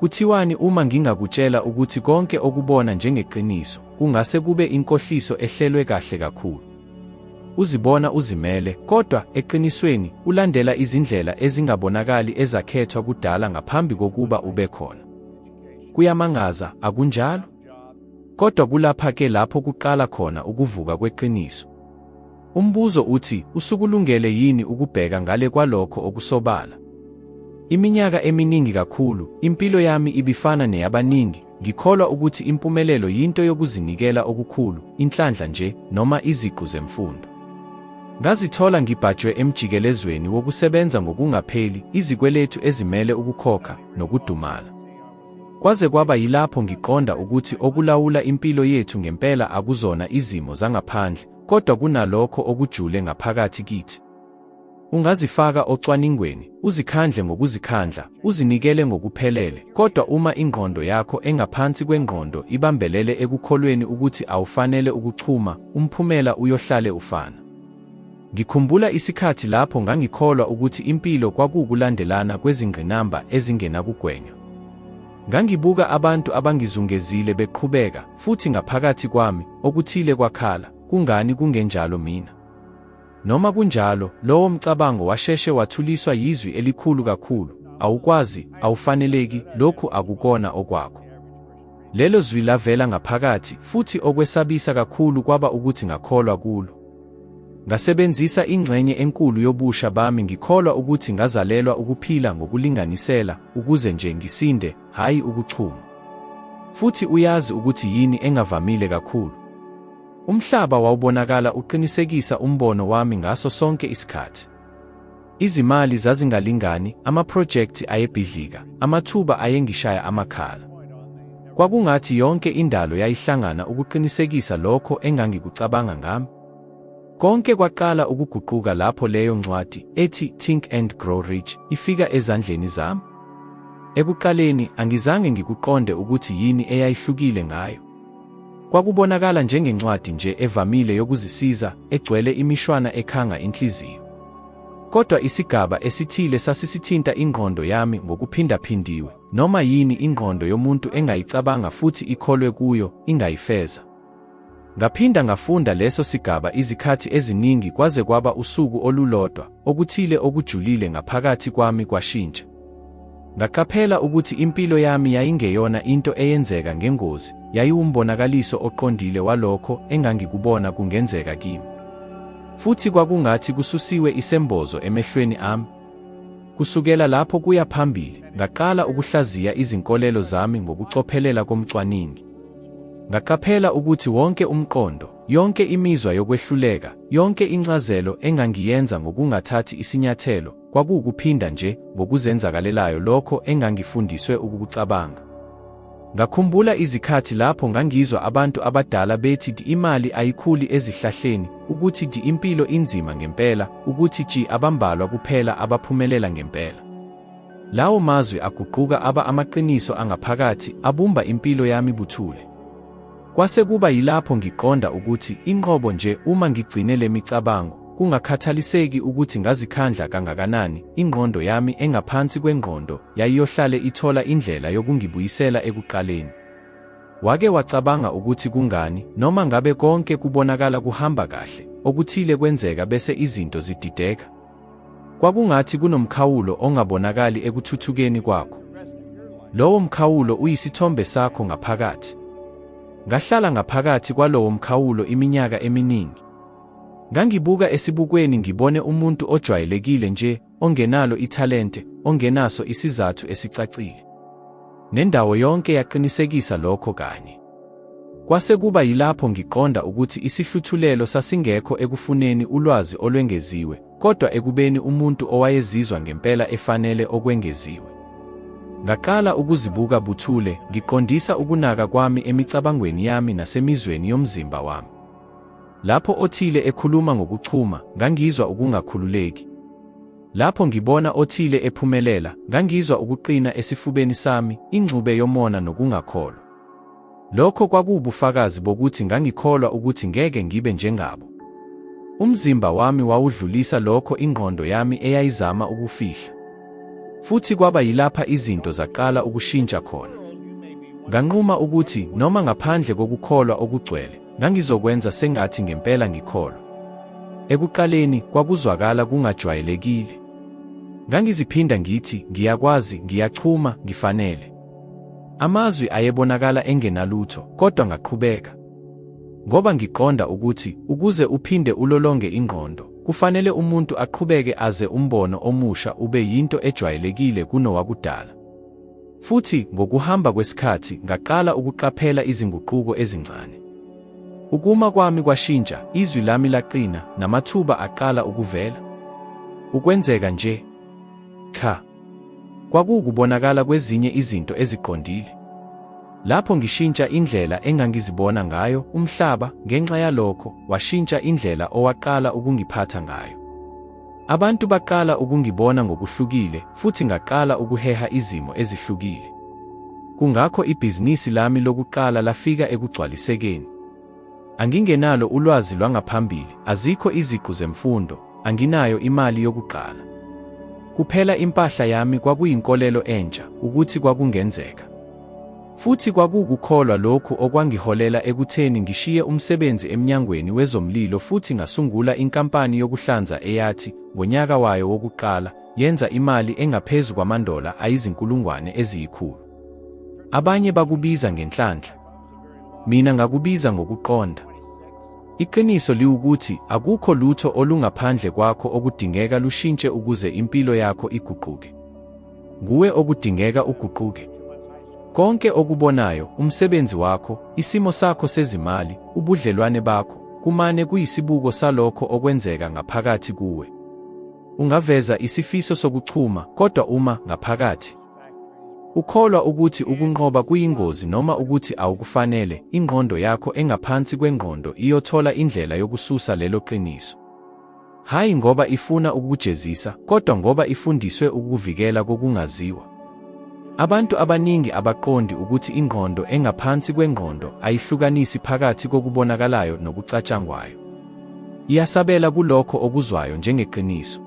Kuthiwani uma ngingakutshela ukuthi konke okubona njengeqiniso kungase kube inkohliso ehlelwe kahle kakhulu? Uzibona uzimele, kodwa eqinisweni ulandela izindlela ezingabonakali ezakhethwa kudala ngaphambi kokuba ube khona. Kuyamangaza, akunjalo? Kodwa kulapha-ke lapho kuqala khona ukuvuka kweqiniso. Umbuzo uthi, usukulungele yini ukubheka ngale kwalokho okusobala? Iminyaka eminingi kakhulu, impilo yami ibifana neyabaningi, ngikholwa ukuthi impumelelo yinto yokuzinikela okukhulu, inhlanhla nje, noma iziqu zemfundo. Ngazithola ngibhajwe emjikelezweni wokusebenza ngokungapheli, izikweletu ezimele ukukhokha, nokudumala. Kwaze kwaba yilapho ngiqonda ukuthi okulawula impilo yethu ngempela akuzona izimo zangaphandle, kodwa kunalokho okujule ngaphakathi kithi. Ungazifaka ocwaningweni, uzikhandle ngokuzikhandla, uzinikele ngokuphelele, kodwa uma ingqondo yakho engaphansi kwengqondo ibambelele ekukholweni ukuthi awufanele ukuchuma, umphumela uyohlale ufana. Ngikhumbula isikhathi lapho ngangikholwa ukuthi impilo kwakukulandelana kwezingqinamba ezingenakugwenywa. Ngangibuka abantu abangizungezile beqhubeka, futhi ngaphakathi kwami, okuthile kwakhala, kungani kungenjalo mina? Noma kunjalo, lowo mcabango washeshe wathuliswa yizwi elikhulu kakhulu, awukwazi, awufaneleki, lokhu akukona okwakho. Lelo zwi lavela ngaphakathi, futhi okwesabisa kakhulu kwaba ukuthi ngakholwa kulo. Ngasebenzisa ingxenye enkulu yobusha bami ngikholwa ukuthi ngazalelwa ukuphila ngokulinganisela, ukuze nje ngisinde, hayi ukuchuma. Futhi uyazi ukuthi yini engavamile kakhulu. Umhlaba wawubonakala uqinisekisa umbono wami ngaso sonke isikhathi. Izimali zazingalingani, amaprojekti ayebhidlika, amathuba ayengishaya amakhala. Kwakungathi yonke indalo yayihlangana ukuqinisekisa lokho engangikucabanga ngami. Konke kwaqala ukuguquka lapho leyo ncwadi ethi Think and Grow Rich ifika ezandleni zami. Ekuqaleni angizange ngikuqonde ukuthi yini eyayihlukile ngayo. Kwakubonakala njengencwadi nje evamile yokuzisiza, egcwele imishwana ekhanga inhliziyo. Kodwa isigaba esithile sasisithinta ingqondo yami ngokuphindaphindiwe, noma yini ingqondo yomuntu engayicabanga futhi ikholwe kuyo, ingayifeza. Ngaphinda ngafunda leso sigaba izikhathi eziningi kwaze kwaba usuku olulodwa, okuthile okujulile ngaphakathi kwami kwashintsha. Ngaqaphela ukuthi impilo yami yayingeyona into eyenzeka ngengozi, yayiwumbonakaliso oqondile walokho engangikubona kungenzeka kimi. Futhi kwakungathi kususiwe isembozo emehlweni ami. Kusukela lapho kuya phambili, ngaqala ukuhlaziya izinkolelo zami ngokucophelela komcwaningi. Ngaqaphela ukuthi wonke umqondo, yonke imizwa yokwehluleka, yonke incazelo engangiyenza ngokungathathi isinyathelo, kwakukuphinda nje ngokuzenzakalelayo lokho engangifundiswe ukukucabanga. Ngakhumbula izikhathi lapho ngangizwa abantu abadala bethi imali ayikhuli ezihlahleni, ukuthi impilo inzima ngempela, ukuthi abambalwa kuphela abaphumelela ngempela. Lawo mazwi aguquka aba amaqiniso angaphakathi, abumba impilo yami buthule. Kwase kuba yilapho ngiqonda ukuthi inqobo nje uma ngigcine le micabango, kungakhathaliseki ukuthi ngazikhandla kangakanani, ingqondo yami engaphansi kwengqondo yayiyohlale ithola indlela yokungibuyisela ekuqaleni. Wake wacabanga ukuthi kungani, noma ngabe konke kubonakala kuhamba kahle, okuthile kwenzeka bese izinto zidideka? Kwakungathi kunomkhawulo ongabonakali ekuthuthukeni kwakho. Lowo mkhawulo uyisithombe sakho ngaphakathi. Ngahlala ngaphakathi kwalowo mkhawulo iminyaka eminingi. Ngangibuka esibukweni ngibone umuntu ojwayelekile nje, ongenalo ithalente, ongenaso isizathu esicacile. Nendawo yonke yaqinisekisa lokho kanye. Kwase kuba yilapho ngiqonda ukuthi isihluthulelo sasingekho ekufuneni ulwazi olwengeziwe, kodwa ekubeni umuntu owayezizwa ngempela efanele okwengeziwe. Ngaqala ukuzibuka buthule, ngiqondisa ukunaka kwami emicabangweni yami nasemizweni yomzimba wami. Lapho othile ekhuluma ngokuchuma, ngangizwa ukungakhululeki. Lapho ngibona othile ephumelela, ngangizwa ukuqina esifubeni sami, ingxube yomona nokungakholwa. Lokho kwakuwubufakazi bokuthi ngangikholwa ukuthi ngeke ngibe njengabo. Umzimba wami wawudlulisa lokho ingqondo yami eyayizama ukufihla. Futhi kwaba yilapha izinto zaqala ukushintsha khona. Nganquma ukuthi noma ngaphandle kokukholwa okugcwele, ngangizokwenza sengathi ngempela ngikholwa. Ekuqaleni kwakuzwakala kungajwayelekile. Ngangiziphinda ngithi, ngiyakwazi, ngiyachuma, ngifanele. Amazwi ayebonakala engenalutho, kodwa ngaqhubeka. Ngoba ngiqonda ukuthi, ukuze uphinde ulolonge ingqondo, kufanele umuntu aqhubeke aze umbono omusha ube yinto ejwayelekile kunowakudala. Futhi, ngokuhamba kwesikhathi, ngaqala ukuqaphela izinguquko ezincane. Ukuma kwami kwashintsha, izwi lami laqina, namathuba aqala ukuvela. Ukwenzeka nje. Cha. Kwakukubonakala kwezinye izinto eziqondile. Lapho ngishintsha indlela engangizibona ngayo, umhlaba, ngenxa yalokho, washintsha indlela owaqala ukungiphatha ngayo. Abantu baqala ukungibona ngokuhlukile, futhi ngaqala ukuheha izimo ezihlukile. Kungakho ibhizinisi lami lokuqala lafika ekugcwalisekeni. Angingenalo ulwazi lwangaphambili, azikho iziqu zemfundo, anginayo imali yokuqala. Kuphela impahla yami kwakuyinkolelo entsha, ukuthi kwakungenzeka. Futhi kwakukukholwa lokhu okwangiholela ekutheni ngishiye umsebenzi emnyangweni wezomlilo futhi ngasungula inkampani yokuhlanza eyathi, ngonyaka wayo wokuqala, yenza imali engaphezu kwamandola ayizinkulungwane eziyikhulu. Abanye bakubiza ngenhlanhla. Mina ngakubiza ngokuqonda. Iqiniso liwukuthi akukho lutho olungaphandle kwakho okudingeka lushintshe ukuze impilo yakho iguquke. Nguwe okudingeka uguquke. Konke okubonayo, umsebenzi wakho, isimo sakho sezimali, ubudlelwane bakho, kumane kuyisibuko salokho okwenzeka ngaphakathi kuwe. Ungaveza isifiso sokuchuma, kodwa uma ngaphakathi ukholwa ukuthi ukunqoba kuyingozi noma ukuthi awukufanele, ingqondo yakho engaphansi kwengqondo iyothola indlela yokususa lelo qiniso. Hayi ngoba ifuna ukujezisa, kodwa ngoba ifundiswe ukuvikela kokungaziwa. Abantu abaningi abaqondi ukuthi ingqondo engaphansi kwengqondo ayihlukanisi phakathi kokubonakalayo nokucatshangwayo. Iyasabela kulokho okuzwayo njengeqiniso.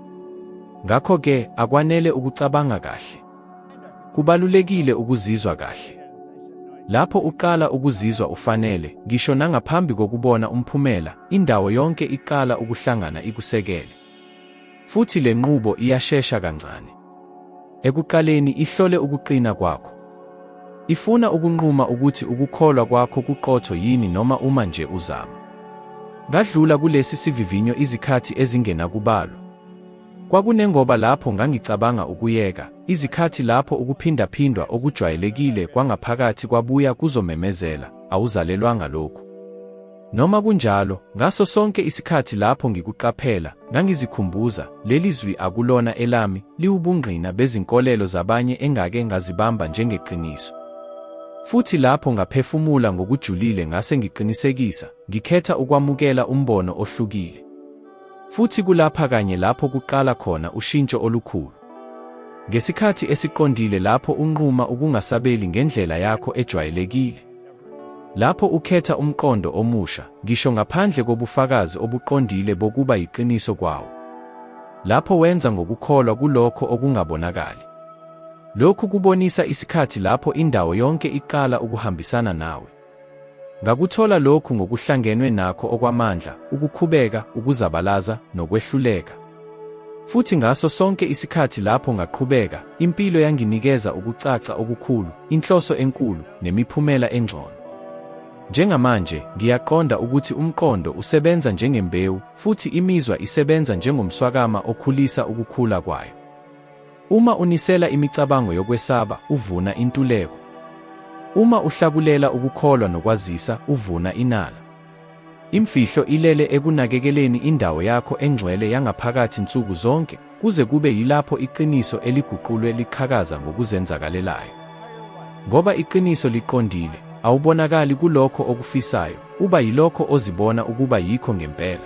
Ngakho-ke, akwanele ukucabanga kahle. Kubalulekile ukuzizwa kahle. Lapho uqala ukuzizwa ufanele, ngisho nangaphambi kokubona umphumela, indawo yonke iqala ukuhlangana ikusekele. Futhi le nqubo iyashesha kancane. Ekuqaleni ihlole ukuqina kwakho. Ifuna ukunquma ukuthi ukukholwa kwakho kuqotho yini noma uma nje uzama. Ngadlula kulesi sivivinyo izikhathi ezingenakubalwa. Kwakunengoba lapho ngangicabanga ukuyeka, izikhathi lapho ukuphindaphindwa okujwayelekile kwangaphakathi kwabuya kuzomemezela, awuzalelwanga lokhu. Noma kunjalo, ngaso sonke isikhathi lapho ngikuqaphela, ngangizikhumbuza, leli zwi akulona elami, liwubungqina bezinkolelo zabanye engake ngazibamba njengeqiniso. Futhi lapho ngaphefumula ngokujulile ngase ngiqinisekisa, ngikhetha ukwamukela umbono ohlukile. Futhi kulapha kanye lapho kuqala khona ushintsho olukhulu. Ngesikhathi esiqondile lapho unquma ukungasabeli ngendlela yakho ejwayelekile. Lapho ukhetha umqondo omusha, ngisho ngaphandle kobufakazi obuqondile bokuba yiqiniso kwawo. Lapho wenza ngokukholwa kulokho okungabonakali. Lokhu kubonisa isikhathi lapho indawo yonke iqala ukuhambisana nawe. Ngakuthola lokhu ngokuhlangenwe nakho okwamandla, ukukhubeka, ukuzabalaza, nokwehluleka. Futhi ngaso sonke isikhathi lapho ngaqhubeka, impilo yanginikeza ukucaca okukhulu, inhloso enkulu, nemiphumela engcono. Njengamanje, ngiyaqonda ukuthi umqondo usebenza njengembewu, futhi imizwa isebenza njengomswakama okhulisa ukukhula kwayo. Uma unisela imicabango yokwesaba, uvuna intuleko. Uma uhlakulela ukukholwa nokwazisa, uvuna inala. Imfihlo ilele ekunakekeleni indawo yakho engcwele yangaphakathi nsuku zonke, kuze kube yilapho iqiniso eliguqulwe liqhakaza ngokuzenzakalelayo. Ngoba iqiniso liqondile, awubonakali kulokho okufisayo, uba yilokho ozibona ukuba yikho ngempela.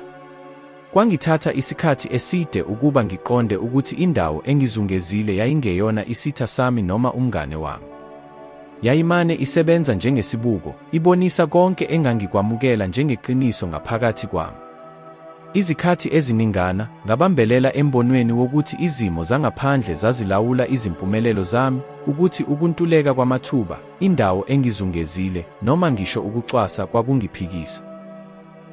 Kwangithatha isikhathi eside ukuba ngiqonde ukuthi indawo engizungezile yayingeyona isitha sami noma umngane wami. Yayimane isebenza njengesibuko, ibonisa konke engangikwamukela njengeqiniso ngaphakathi kwami. Izikhathi eziningana ngabambelela embonweni wokuthi izimo zangaphandle zazilawula izimpumelelo zami, ukuthi ukuntuleka kwamathuba, indawo engizungezile, noma ngisho ukucwasa kwakungiphikisa.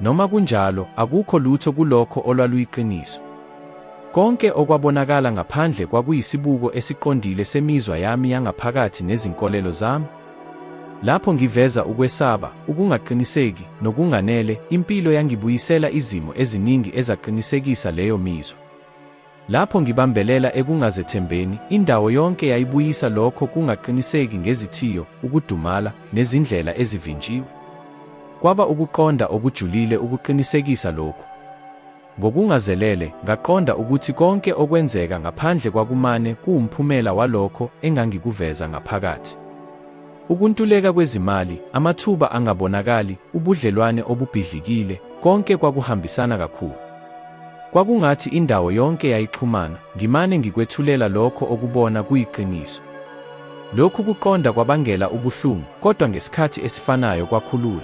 Noma kunjalo, akukho lutho kulokho olwaluyiqiniso. Konke okwabonakala ngaphandle kwakuyisibuko esiqondile semizwa yami yangaphakathi nezinkolelo zami. Lapho ngiveza ukwesaba, ukungaqiniseki, nokunganele, impilo yangibuyisela izimo eziningi ezaqinisekisa leyo mizwa. Lapho ngibambelela ekungazethembeni, indawo yonke yayibuyisa lokho kungaqiniseki ngezithiyo, ukudumala, nezindlela ezivinjiwe. Kwaba ukuqonda okujulile ukuqinisekisa lokhu. Ngokungazelele, ngaqonda ukuthi konke okwenzeka ngaphandle kwakumane kuwumphumela walokho engangikuveza ngaphakathi. Ukuntuleka kwezimali, amathuba angabonakali, ubudlelwane obubhidlikile, konke kwakuhambisana kakhulu. Kwakungathi indawo yonke yayixhumana, ngimane ngikwethulela lokho okubona kuyiqiniso. Lokhu kuqonda kwabangela ubuhlungu, kodwa ngesikhathi esifanayo kwakhulula.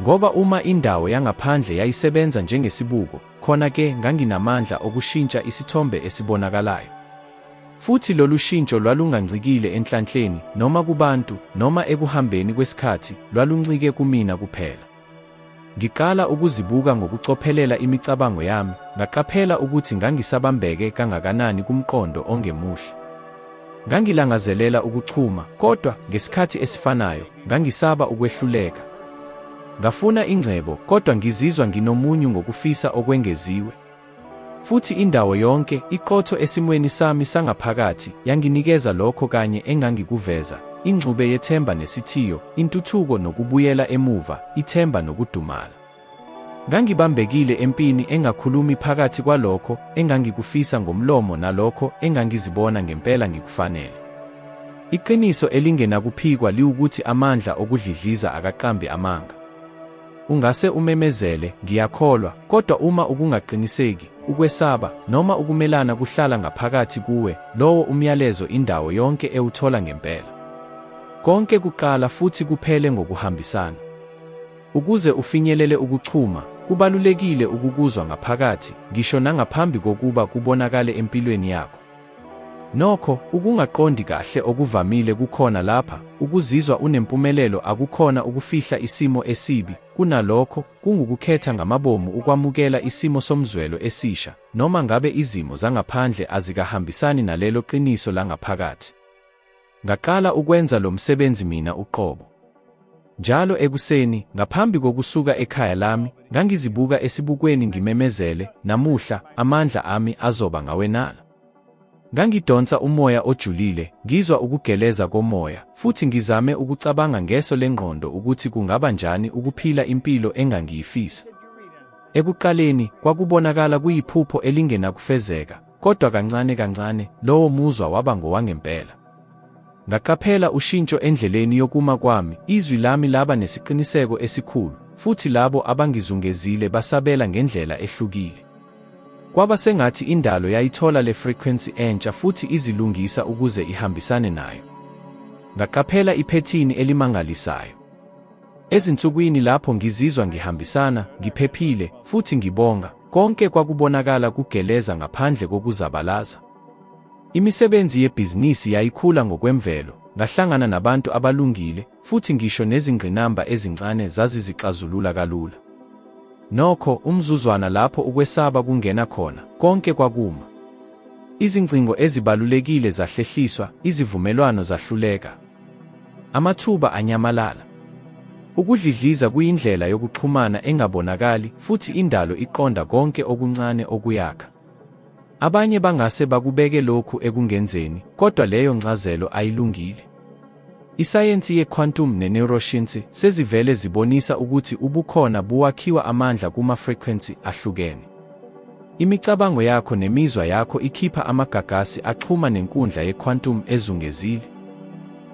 Ngoba uma indawo yangaphandle yayisebenza njengesibuko, khona-ke nganginamandla okushintsha isithombe esibonakalayo. Futhi lolu shintsho lwalungancikile enhlanhleni, noma kubantu, noma ekuhambeni kwesikhathi, lwaluncike kumina kuphela. Ngiqala ukuzibuka ngokucophelela imicabango yami, ngaqaphela ukuthi ngangisabambeke kangakanani kumqondo ongemuhle. Ngangilangazelela ukuchuma, kodwa ngesikhathi esifanayo, ngangisaba ukwehluleka. Ngafuna ingcebo, kodwa ngizizwa nginomunyu ngokufisa okwengeziwe. Futhi indawo yonke, iqotho esimweni sami sangaphakathi, yanginikeza lokho kanye engangikuveza, ingxube yethemba nesithiyo, intuthuko nokubuyela emuva, ithemba nokudumala. Ngangibambekile empini engakhulumi phakathi kwalokho engangikufisa ngomlomo nalokho engangizibona ngempela ngikufanele. Iqiniso elingenakuphikwa liwukuthi amandla okudlidliza akaqambi amanga. Ungase umemezele, ngiyakholwa, kodwa uma ukungaqiniseki, ukwesaba, noma ukumelana kuhlala ngaphakathi kuwe, lowo umyalezo indawo yonke ewuthola ngempela. Konke kuqala futhi kuphele ngokuhambisana. Ukuze ufinyelele ukuchuma, kubalulekile ukukuzwa ngaphakathi, ngisho nangaphambi kokuba kubonakale empilweni yakho. Nokho, ukungaqondi kahle okuvamile kukhona lapha, ukuzizwa unempumelelo akukhona ukufihla isimo esibi, kunalokho, kungukukhetha ngamabomu ukwamukela isimo somzwelo esisha, noma ngabe izimo zangaphandle azikahambisani nalelo qiniso langaphakathi. Ngaqala ukwenza lo msebenzi mina uqobo. Njalo ekuseni, ngaphambi kokusuka ekhaya lami, ngangizibuka esibukweni ngimemezele, namuhla, amandla ami azoba ngawenala. Ngangidonsa umoya ojulile, ngizwa ukugeleza komoya, futhi ngizame ukucabanga ngeso lengqondo ukuthi kungaba njani ukuphila impilo engangiyifisa. Ekuqaleni, kwakubonakala kuyiphupho elingenakufezeka, kodwa kancane kancane, lowo muzwa waba ngowangempela. Ngaqaphela ushintsho endleleni yokuma kwami, izwi lami laba nesiqiniseko esikhulu, futhi labo abangizungezile basabela ngendlela ehlukile. Kwaba sengathi indalo yayithola le frequency entsha futhi izilungisa ukuze ihambisane nayo. Ngaqaphela iphethini elimangalisayo. Ezinsukwini lapho ngizizwa ngihambisana, ngiphephile, futhi ngibonga, konke kwakubonakala kugeleza ngaphandle kokuzabalaza. Imisebenzi yebhizinisi yayikhula ngokwemvelo, ngahlangana nabantu abalungile, futhi ngisho nezingqinamba ezincane zazizixazulula kalula. Nokho, umzuzwana lapho ukwesaba kungena khona, konke kwakuma. Izingcingo ezibalulekile zahlehliswa, izivumelwano zahluleka. Amathuba anyamalala. Ukudlidliza kuyindlela yokuxhumana engabonakali, futhi indalo iqonda konke okuncane okuyakha. Abanye bangase bakubeke lokhu ekungenzeni, kodwa leyo ncazelo ayilungile. Isayensi ye-quantum ne-neuroscience sezivele zibonisa ukuthi ubukhona buwakhiwa amandla kuma-frequency ahlukene. Imicabango yakho nemizwa yakho ikhipha amagagasi axhuma nenkundla ye-quantum ezungezile.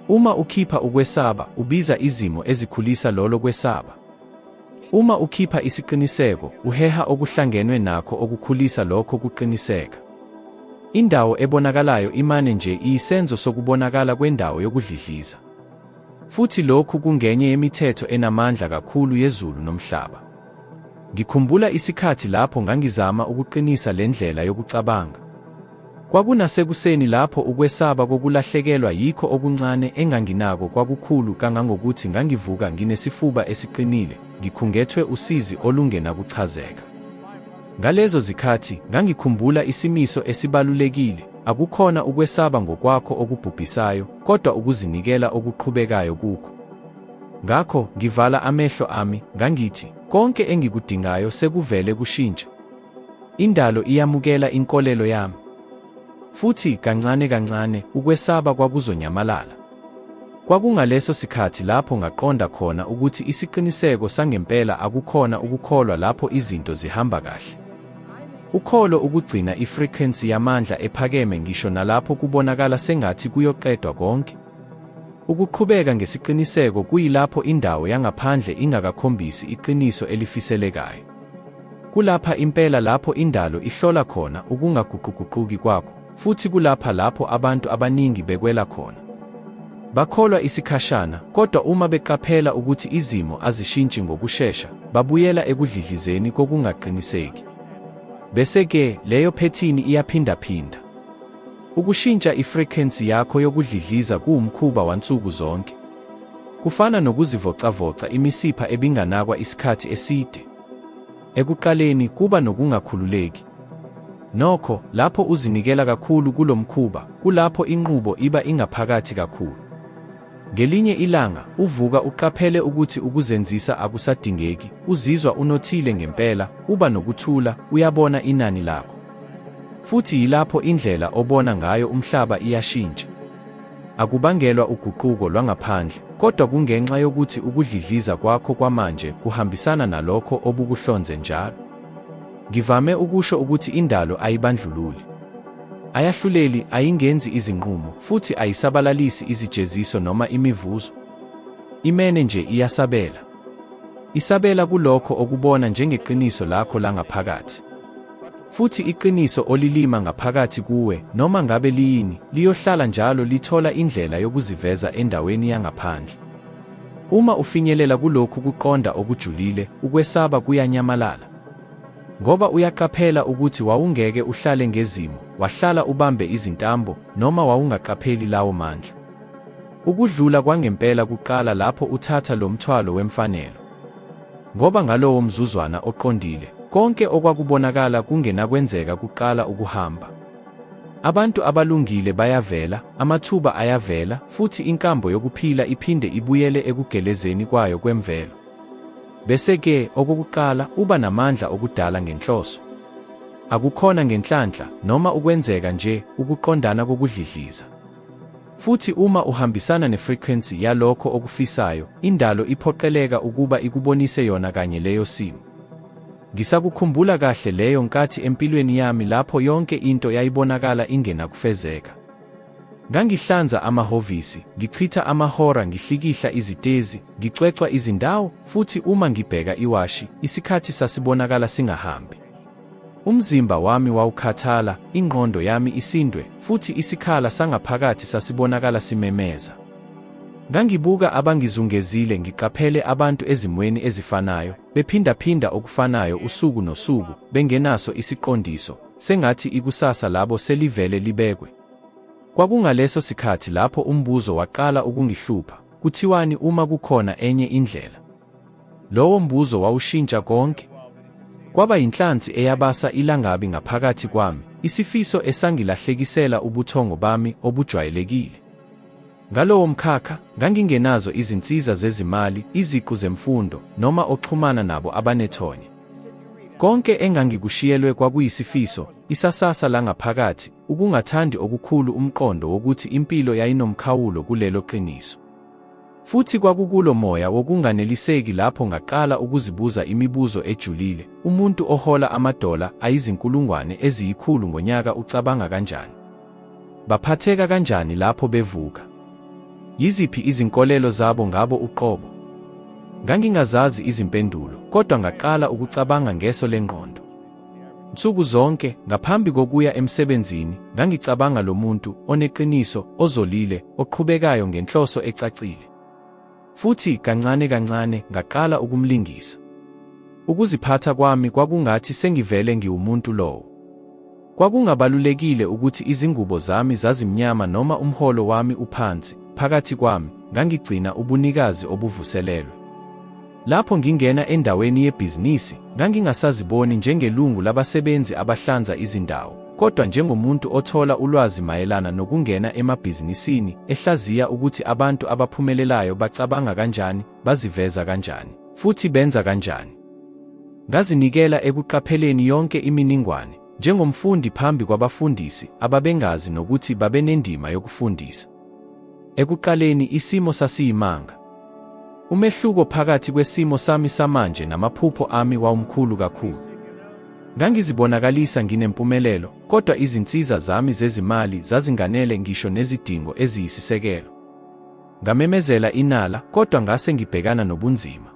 Uma ukhipha ukwesaba, ubiza izimo ezikhulisa lolo kwesaba. Uma ukhipha isiqiniseko, uheha okuhlangenwe nakho okukhulisa lokho kuqiniseka. Indawo ebonakalayo imane nje iyisenzo sokubonakala kwendawo yokudlidliza. Futhi lokhu kungenye yemithetho enamandla kakhulu yezulu nomhlaba. Ngikhumbula isikhathi lapho ngangizama ukuqinisa le ndlela yokucabanga. Kwakunasekuseni lapho ukwesaba kokulahlekelwa yikho okuncane enganginako kwakukhulu kangangokuthi ngangivuka nginesifuba esiqinile, ngikhungethwe usizi olungenakuchazeka. Ngalezo zikhathi ngangikhumbula isimiso esibalulekile, akukhona ukwesaba ngokwakho okubhubhisayo, kodwa ukuzinikela okuqhubekayo kukho. Ngakho ngivala amehlo ami, ngangithi, konke engikudingayo sekuvele kushintsha. Indalo iyamukela inkolelo yami. Futhi kancane kancane ukwesaba kwakuzonyamalala. Kwakungaleso sikhathi lapho ngaqonda khona ukuthi isiqiniseko sangempela akukhona ukukholwa lapho izinto zihamba kahle. Ukholo ukugcina ifrequency yamandla ephakeme ngisho nalapho kubonakala sengathi kuyoqedwa konke. Ukuqhubeka ngesiqiniseko kuyilapho indawo yangaphandle ingakakhombisi iqiniso elifiselekayo. Kulapha impela lapho indalo ihlola khona ukungaguquguquki kwakho, futhi kulapha lapho abantu abaningi bekwela khona. Bakholwa isikhashana, kodwa uma beqaphela ukuthi izimo azishintshi ngokushesha, babuyela ekudlidlizeni kokungaqiniseki. Bese-ke leyo phethini iyaphindaphinda. Ukushintsha ifrequency yakho yokudlidliza kuwumkhuba wansuku zonke. Kufana nokuzivocavoca imisipha ebinganakwa isikhathi eside. Ekuqaleni kuba nokungakhululeki. Nokho, lapho uzinikela kakhulu kulomkhuba, kulapho inqubo iba ingaphakathi kakhulu. Ngelinye ilanga, uvuka uqaphele ukuthi ukuzenzisa akusadingeki, uzizwa unothile ngempela, uba nokuthula, uyabona inani lakho. Futhi yilapho indlela obona ngayo umhlaba iyashintsha. Akubangelwa uguquko lwangaphandle, kodwa kungenxa yokuthi ukudlidliza kwakho kwamanje kuhambisana nalokho obukuhlonze njalo. Ngivame ukusho ukuthi indalo ayibandlululi. Ayahluleli, ayingenzi izinqumo, futhi ayisabalalisi izijeziso noma imivuzo. Imene nje iyasabela. Isabela kulokho okubona njengeqiniso lakho langaphakathi. Futhi iqiniso olilima ngaphakathi kuwe, noma ngabe liyini, liyohlala njalo lithola indlela yokuziveza endaweni yangaphandle. Uma ufinyelela kulokhu kuqonda okujulile, ukwesaba kuyanyamalala. Ngoba uyaqaphela ukuthi wawungeke uhlale ngezimo, wahlala ubambe izintambo, noma wawungaqapheli lawo mandla. Ukudlula kwangempela kuqala lapho uthatha lo mthwalo wemfanelo. Ngoba ngalowo mzuzwana oqondile, konke okwakubonakala kungenakwenzeka kuqala ukuhamba. Abantu abalungile bayavela, amathuba ayavela, futhi inkambo yokuphila iphinde ibuyele ekugelezeni kwayo kwemvelo. Bese-ke, okokuqala, uba namandla okudala ngenhloso. Akukhona ngenhlanhla, noma ukwenzeka nje, ukuqondana kokudlidliza. Futhi uma uhambisana nefrequency yalokho okufisayo, indalo iphoqeleka ukuba ikubonise yona kanye leyo simo. Ngisakukhumbula kahle leyo nkathi empilweni yami lapho yonke into yayibonakala ingenakufezeka. Ngangihlanza amahovisi, ngichitha amahora ngihlikihla izitezi, ngicwecwa izindawo, futhi uma ngibheka iwashi, isikhathi sasibonakala singahambi. Umzimba wami wawukhathala, ingqondo yami isindwe, futhi isikhala sangaphakathi sasibonakala simemeza. Ngangibuka abangizungezile ngiqaphele abantu ezimweni ezifanayo, bephindaphinda okufanayo usuku nosuku, bengenaso isiqondiso, sengathi ikusasa labo selivele libekwe. Kwakungaleso sikhathi lapho umbuzo waqala ukungihlupha, kuthiwani uma kukhona enye indlela? Lowo mbuzo wawushintsha konke. Kwaba yinhlansi eyabasa ilangabi ngaphakathi kwami, isifiso esangilahlekisela ubuthongo bami obujwayelekile. Ngalowo mkhakha, ngangingenazo izinsiza zezimali, iziqu zemfundo, noma oxhumana nabo abanethonya. Konke engangikushiyelwe kwakuyisifiso, isasasa langaphakathi, ukungathandi okukhulu umqondo wokuthi impilo yayinomkhawulo kulelo qiniso. Futhi kwakukulo moya wokunganeliseki lapho ngaqala ukuzibuza imibuzo ejulile, umuntu ohola amadola ayizinkulungwane eziyikhulu ngonyaka ucabanga kanjani? Baphatheka kanjani lapho bevuka? Yiziphi izinkolelo zabo ngabo uqobo? Ngangingazazi izimpendulo, kodwa ngaqala ukucabanga ngeso lengqondo. Nsuku zonke, ngaphambi kokuya emsebenzini, ngangicabanga lo muntu oneqiniso, ozolile, oqhubekayo ngenhloso ecacile. Futhi kancane kancane ngaqala ukumlingisa. Ukuziphatha kwami kwakungathi sengivele ngiwumuntu lowo. Kwakungabalulekile ukuthi izingubo zami zazimnyama noma umholo wami uphansi. Phakathi kwami, ngangigcina ubunikazi obuvuselelwe. Lapho ngingena endaweni yebhizinisi, ngangingasaziboni njengelungu labasebenzi abahlanza izindawo, kodwa njengomuntu othola ulwazi mayelana nokungena emabhizinisini, ehlaziya ukuthi abantu abaphumelelayo bacabanga kanjani, baziveza kanjani, futhi benza kanjani. Ngazinikela ekuqapheleni yonke iminingwane, njengomfundi phambi kwabafundisi ababengazi nokuthi babenendima yokufundisa. Ekuqaleni isimo sasiyimanga. Umehluko phakathi kwesimo sami samanje namaphupho ami wawumkhulu kakhulu. Ngangizibonakalisa nginempumelelo, kodwa izinsiza zami zezimali zazinganele ngisho nezidingo eziyisisekelo. Ngamemezela inala, kodwa ngase ngibhekana nobunzima.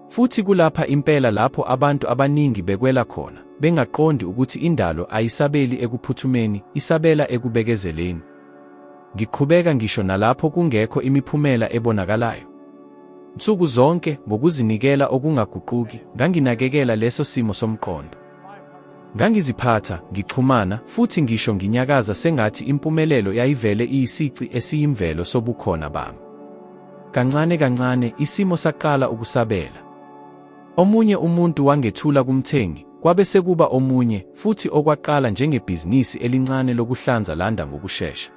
Futhi kulapha impela lapho abantu abaningi bekwela khona, bengaqondi ukuthi indalo ayisabeli ekuphuthumeni, isabela ekubekezeleni. Ngiqhubeka ngisho nalapho kungekho imiphumela ebonakalayo. Nsuku zonke, ngokuzinikela okungaguquki, nganginakekela leso simo somqondo. Ngangiziphatha, ngixhumana, futhi ngisho nginyakaza sengathi impumelelo yayivele iyisici esiyimvelo sobukhona bami. Kancane kancane isimo saqala ukusabela. Omunye umuntu wangethula kumthengi, kwabe sekuba omunye, futhi okwaqala njengebhizinisi elincane lokuhlanza landa ngokushesha.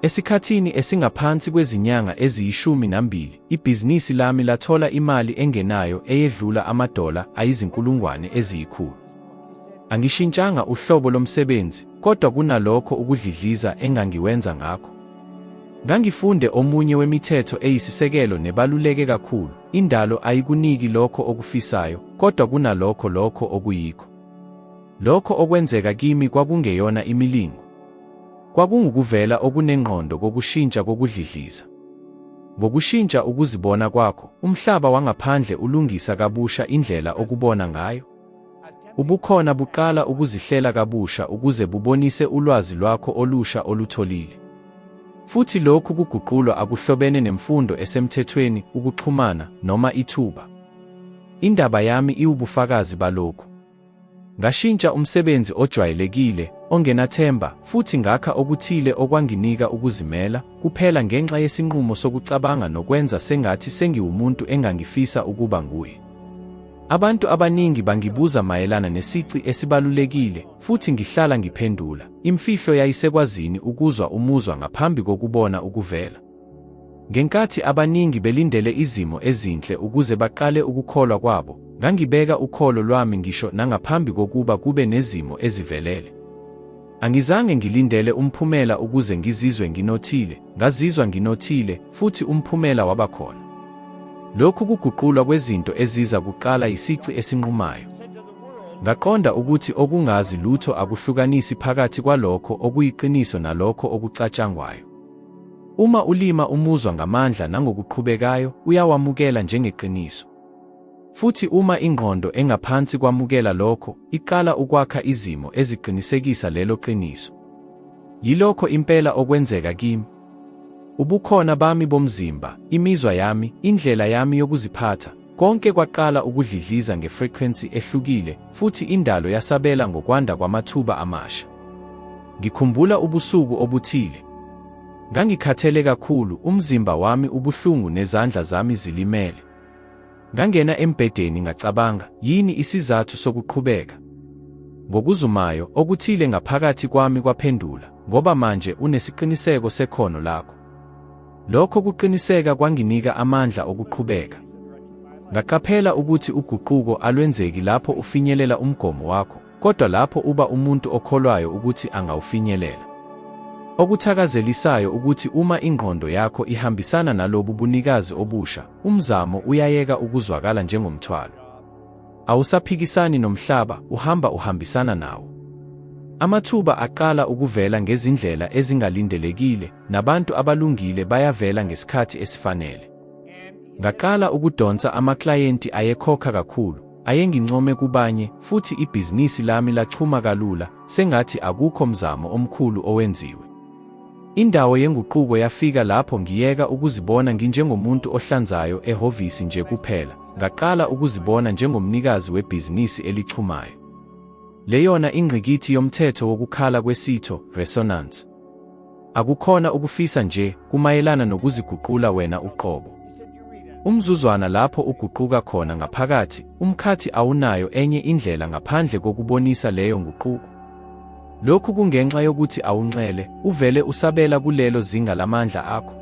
Esikhathini esingaphansi kwezinyanga eziyi12, ibhizinisi lami lathola imali engenayo eyedlula amadola ayizinkulungwane eziyikhulu. Angishintshanga uhlobo lomsebenzi, kodwa kunalokho ukudlidliza engangiwenza ngakho. Ngangifunde omunye wemithetho eyisisekelo nebaluleke kakhulu: indalo ayikuniki lokho okufisayo, kodwa kunalokho okuyikho. Lokho okwenzeka kimi kwakungeyona imilingo. Kwakungukuvela okunengqondo kokushintsha kokudlidliza. Ngokushintsha ukuzibona kwakho, umhlaba wangaphandle ulungisa kabusha indlela okubona ngayo. Ubukhona buqala ukuzihlela kabusha ukuze bubonise ulwazi lwakho olusha olutholile. Futhi lokhu kuguqulwa akuhlobene nemfundo esemthethweni, ukuxhumana, noma ithuba. Indaba yami iwubufakazi balokhu. Ngashintsha umsebenzi ojwayelekile, ongenathemba, futhi ngakha okuthile okwanginika ukuzimela, kuphela ngenxa yesinqumo sokucabanga nokwenza sengathi sengiwumuntu engangifisa ukuba nguye. Abantu abaningi bangibuza mayelana nesici esibalulekile, futhi ngihlala ngiphendula, imfihlo yayisekwazini ukuzwa umuzwa ngaphambi kokubona ukuvela. Ngenkathi abaningi belindele izimo ezinhle ukuze baqale ukukholwa kwabo, ngangibeka ukholo lwami ngisho nangaphambi kokuba kube nezimo ezivelele. Angizange ngilindele umphumela ukuze ngizizwe nginothile, ngazizwa nginothile, futhi umphumela wabakhona. Lokhu kuguqulwa kwezinto eziza kuqala yisici esinqumayo. Ngaqonda ukuthi okungazi lutho akuhlukanisi phakathi kwalokho okuyiqiniso nalokho okucatshangwayo. Uma ulima umuzwa ngamandla nangokuqhubekayo, uyawamukela njengeqiniso. Futhi uma ingqondo engaphansi kwamukela lokho, iqala ukwakha izimo eziqinisekisa lelo qiniso. Yilokho impela okwenzeka kimi. Ubukhona bami bomzimba, imizwa yami, indlela yami yokuziphatha, konke kwaqala ukudlidliza ngefrequency ehlukile, futhi indalo yasabela ngokwanda kwamathuba amasha. Ngikhumbula ubusuku obuthile. Ngangikhathele kakhulu, umzimba wami ubuhlungu nezandla zami zilimele. Ngangena embhedeni ngacabanga, yini isizathu sokuqhubeka? Ngokuzumayo, okuthile ngaphakathi kwami kwaphendula, ngoba manje unesiqiniseko sekhono lakho. Lokho kuqiniseka kwanginika amandla okuqhubeka. Ngaqaphela ukuthi uguquko alwenzeki lapho ufinyelela umgomo wakho, kodwa lapho uba umuntu okholwayo ukuthi angawufinyelela. Okuthakazelisayo ukuthi uma ingqondo yakho ihambisana nalobu bunikazi obusha, umzamo uyayeka ukuzwakala njengomthwalo. Awusaphikisani nomhlaba, uhambisana nawo. Amathuba aqala ukuvela ngezindlela ezingalindelekile, nabantu abalungile bayavela ngesikhathi esifanele. Ngaqala ukudonsa amaklayenti ayekhokha kakhulu, ayengincome kubanye, futhi ibhizinisi lami lachuma kalula, sengathi akukho mzamo omkhulu owenziwe. Indawo yenguquko yafika lapho ngiyeka ukuzibona nginjengomuntu ohlanzayo ehhovisi nje kuphela, ngaqala ukuzibona njengomnikazi webhizinisi elichumayo. Leyona ingqikithi yomthetho wokukhala kwesitho, resonance. Akukhona ukufisa nje kumayelana nokuziguqula wena uqobo. Umzuzwana lapho uguquka khona ngaphakathi, umkhathi awunayo enye indlela ngaphandle kokubonisa leyo nguquko. Lokhu kungenxa yokuthi awunxele, uvele usabela kulelo zinga lamandla akho.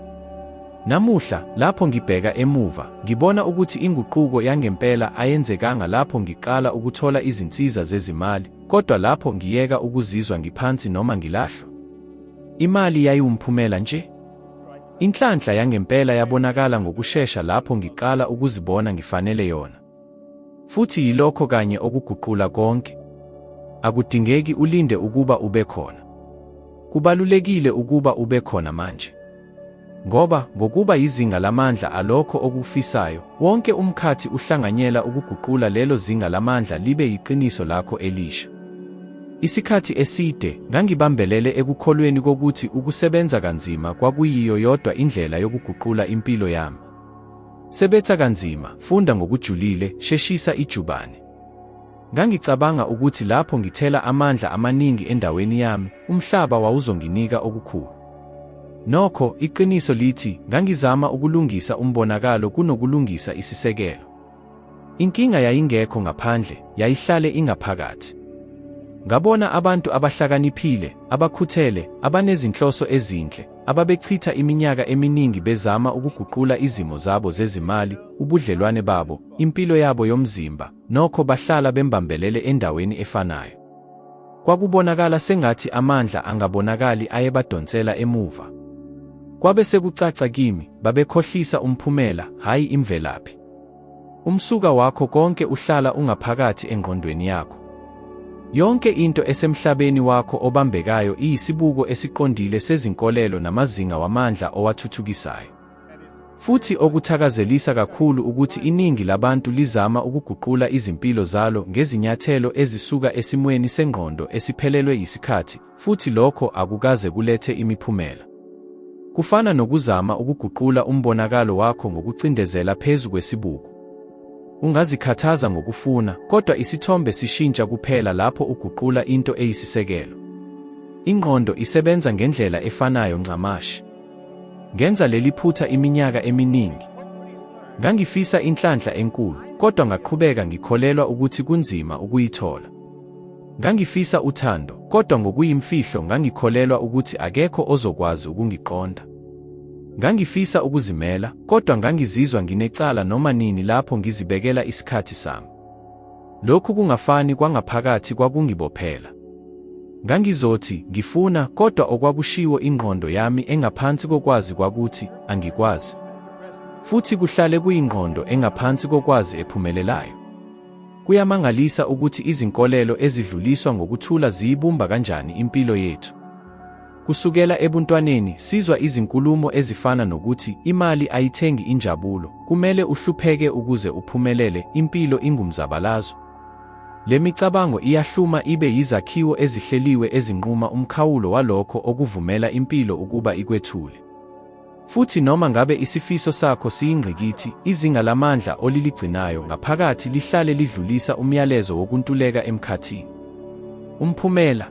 Namuhla, lapho ngibheka emuva, ngibona ukuthi inguquko yangempela ayenzekanga lapho ngiqala ukuthola izinsiza zezimali, kodwa lapho ngiyeka ukuzizwa ngiphansi noma ngilahlwa. Imali yayiwumphumela nje. Inhlanhla yangempela yabonakala ngokushesha lapho ngiqala ukuzibona ngifanele yona. Futhi yilokho kanye okuguqula konke. Akudingeki ulinde ukuba ube khona. Kubalulekile ukuba ube khona manje. Ngoba ngokuba izinga lamandla alokho okufisayo, wonke umkhathi uhlanganyela ukuguqula lelo zinga lamandla libe yiqiniso lakho elisha. Isikhathi eside ngangibambelele ekukholweni kokuthi ukusebenza kanzima kwakuyiyo yodwa indlela yokuguqula impilo yami. Sebetha kanzima, funda ngokujulile, sheshisa ijubane. Ngangicabanga ukuthi lapho ngithela amandla amaningi endaweni yami, umhlaba wawuzonginika okukhulu. Nokho, iqiniso lithi, ngangizama ukulungisa umbonakalo kunokulungisa isisekelo. Inkinga yayingekho ngaphandle, yayihlale ingaphakathi. Ngabona abantu abahlakaniphile, abakhuthele, abanezinhloso ezinhle, ababechitha iminyaka eminingi bezama ukuguqula izimo zabo zezimali, ubudlelwane babo, impilo yabo yomzimba, nokho bahlala bembambelele endaweni efanayo. Kwakubonakala sengathi amandla angabonakali ayebadonsela emuva. Kwabe sekucaca kimi, babekhohlisa umphumela, hayi imvelaphi. Umsuka wakho konke uhlala ungaphakathi engqondweni yakho. Yonke into esemhlabeni wakho obambekayo iyisibuko esiqondile sezinkolelo namazinga wamandla owathuthukisayo. Futhi okuthakazelisa kakhulu ukuthi iningi labantu lizama ukuguqula izimpilo zalo ngezinyathelo ezisuka esimweni sengqondo esiphelelwe yisikhathi, futhi lokho akukaze kulethe imiphumela. Kufana nokuzama ukuguqula umbonakalo wakho ngokucindezela phezu kwesibuko. Ungazikhathaza ngokufuna, kodwa isithombe sishintsha kuphela lapho uguqula into eyisisekelo. Ingqondo isebenza ngendlela efanayo ncamashi. Ngenza leli phutha iminyaka eminingi. Ngangifisa inhlanhla enkulu, kodwa ngaqhubeka ngikholelwa ukuthi kunzima ukuyithola. Ngangifisa uthando, kodwa ngokuyimfihlo ngangikholelwa ukuthi akekho ozokwazi ukungiqonda. Ngangifisa ukuzimela, kodwa ngangizizwa nginecala noma nini lapho ngizibekela isikhathi sami. Lokhu kungafani kwangaphakathi kwakungibophela. Ngangizothi, ngifuna, kodwa okwakushiwo ingqondo yami engaphansi kokwazi kwakuthi, angikwazi. Futhi kuhlale kuyingqondo engaphansi kokwazi ephumelelayo. Kuyamangalisa ukuthi izinkolelo ezidluliswa ngokuthula ziyibumba kanjani impilo yethu. Kusukela ebuntwaneni sizwa izinkulumo ezifana nokuthi imali ayithengi injabulo, kumele uhlupheke ukuze uphumelele, impilo ingumzabalazo. Le micabango iyahluma ibe yizakhiwo ezihleliwe ezinquma umkhawulo walokho okuvumela impilo ukuba ikwethule. Futhi noma ngabe isifiso sakho siyingqikithi, izinga lamandla oliligcinayo ngaphakathi lihlale lidlulisa umyalezo wokuntuleka emkhathini. Umphumela,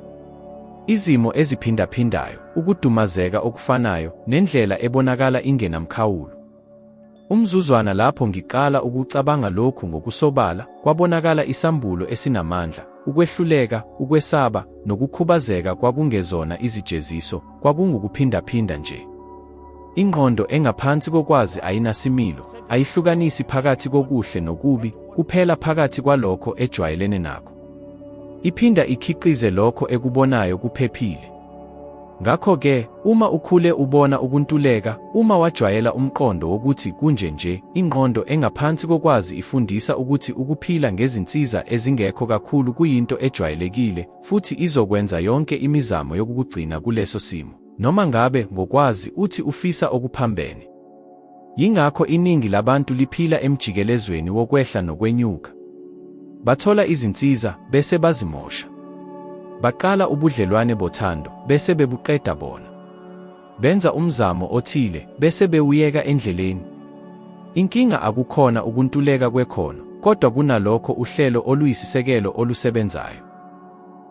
izimo eziphindaphindayo, ukudumazeka okufanayo, nendlela ebonakala ingenamkhawulo. Umzuzwana lapho ngiqala ukucabanga lokhu ngokusobala, kwabonakala isambulo esinamandla, ukwehluleka, ukwesaba, nokukhubazeka kwakungezona izijeziso, kwakungukuphinda-phinda nje. Ingqondo engaphansi kokwazi ayinasimilo, ayihlukanisi phakathi kokuhle nokubi, kuphela phakathi kwalokho ejwayelene nakho. Iphinda ikhiqize lokho ekubonayo kuphephile. Ngakho-ke, uma ukhule ubona ukuntuleka, uma wajwayela umqondo wokuthi kunje nje, ingqondo engaphansi kokwazi ifundisa ukuthi ukuphila ngezinsiza ezingekho kakhulu kuyinto ejwayelekile, futhi izokwenza yonke imizamo yokukugcina kuleso simo, noma ngabe ngokwazi uthi ufisa okuphambene. Yingakho iningi labantu liphila emjikelezweni wokwehla nokwenyuka. Bathola izinsiza, bese bazimosha. Baqala ubudlelwane bothando, bese bebuqeda bona. Benza umzamo othile, bese bewuyeka endleleni. Inkinga akukhona ukuntuleka kwekhono, kodwa kunalokho uhlelo oluyisisekelo olusebenzayo.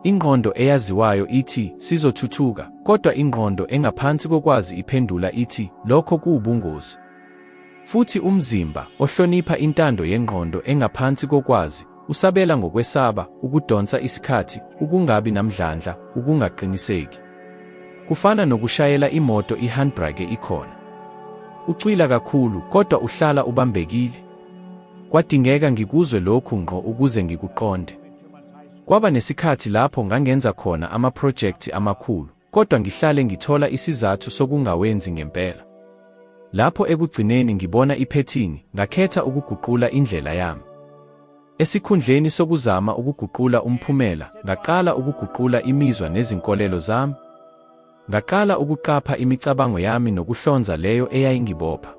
Ingqondo eyaziwayo ithi sizothuthuka, kodwa ingqondo engaphansi kokwazi iphendula ithi lokho kuwubungozi. Futhi umzimba ohlonipha intando yengqondo engaphansi kokwazi usabela ngokwesaba, ukudonsa isikhathi, ukungabi namdlandla, ukungaqiniseki. Kufana nokushayela imoto i-handbrake ikhona. Ucwila kakhulu kodwa uhlala ubambekile. Kwadingeka ngikuzwe lokhu ngqo ukuze ngikuqonde. Kwaba nesikhathi lapho ngangenza khona amaphrojekthi amakhulu, kodwa ngihlale ngithola isizathu sokungawenzi ngempela. Lapho ekugcineni ngibona iphethini, ngakhetha ukuguqula indlela yami. Esikhundleni sokuzama ukuguqula umphumela, ngaqala ukuguqula imizwa nezinkolelo zami. Ngaqala ukuqapha imicabango yami nokuhlonza leyo eyayingibopha.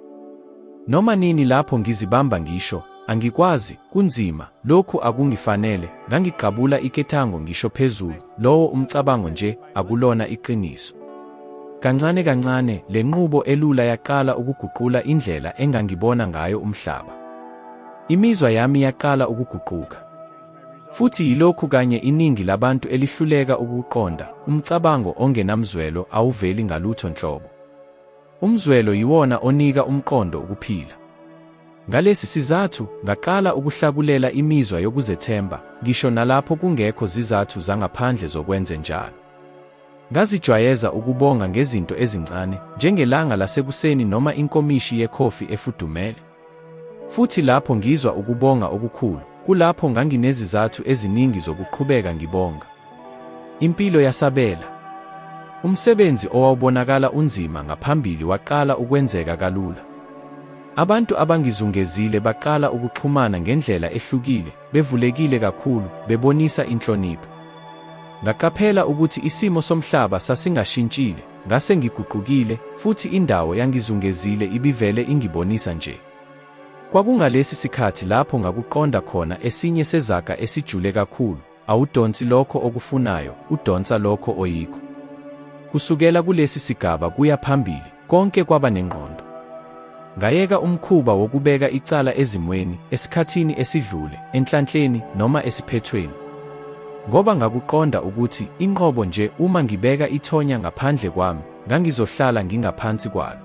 Noma nini lapho ngizibamba ngisho, angikwazi, kunzima, lokhu akungifanele, ngangiqabula ikethango ngisho phezulu, lowo umcabango nje, akulona iqiniso. Kancane kancane, le nqubo elula yaqala ukuguqula indlela engangibona ngayo umhlaba. Imizwa yami yaqala ukuguquka. Futhi yilokhu kanye iningi labantu elihluleka ukuqonda, umcabango ongenamzwelo awuveli ngalutho nhlobo. Umzwelo yiwona onika umqondo ukuphila. Ngalesi sizathu, ngaqala ukuhlakulela imizwa yokuzethemba, ngisho nalapho kungekho zizathu zangaphandle zokwenza njalo. Ngazijwayeza ukubonga ngezinto ezincane, njengelanga lasekuseni noma inkomishi yekhofi efudumele. Futhi lapho ngizwa ukubonga okukhulu, kulapho nganginezizathu eziningi zokuqhubeka ngibonga. Impilo yasabela. Umsebenzi owawubonakala unzima ngaphambili waqala ukwenzeka kalula. Abantu abangizungezile baqala ukuxhumana ngendlela ehlukile, bevulekile kakhulu, bebonisa inhlonipho. Ngaqaphela ukuthi isimo somhlaba sasingashintshile, ngase ngiguqukile, futhi indawo yangizungezile ibivele ingibonisa nje. Kwakungalesi sikhathi lapho ngakuqonda khona esinye sezaga esijule kakhulu, awudonsi lokho okufunayo, udonsa lokho oyikho. Kusukela kulesi sigaba kuya phambili, konke kwaba nengqondo. Ngayeka umkhuba wokubeka icala ezimweni, esikhathini esidlule, enhlanhleni noma esiphethweni. Ngoba ngakuqonda ukuthi inqobo nje uma ngibeka ithonya ngaphandle kwami, ngangizohlala ngingaphansi kwalo.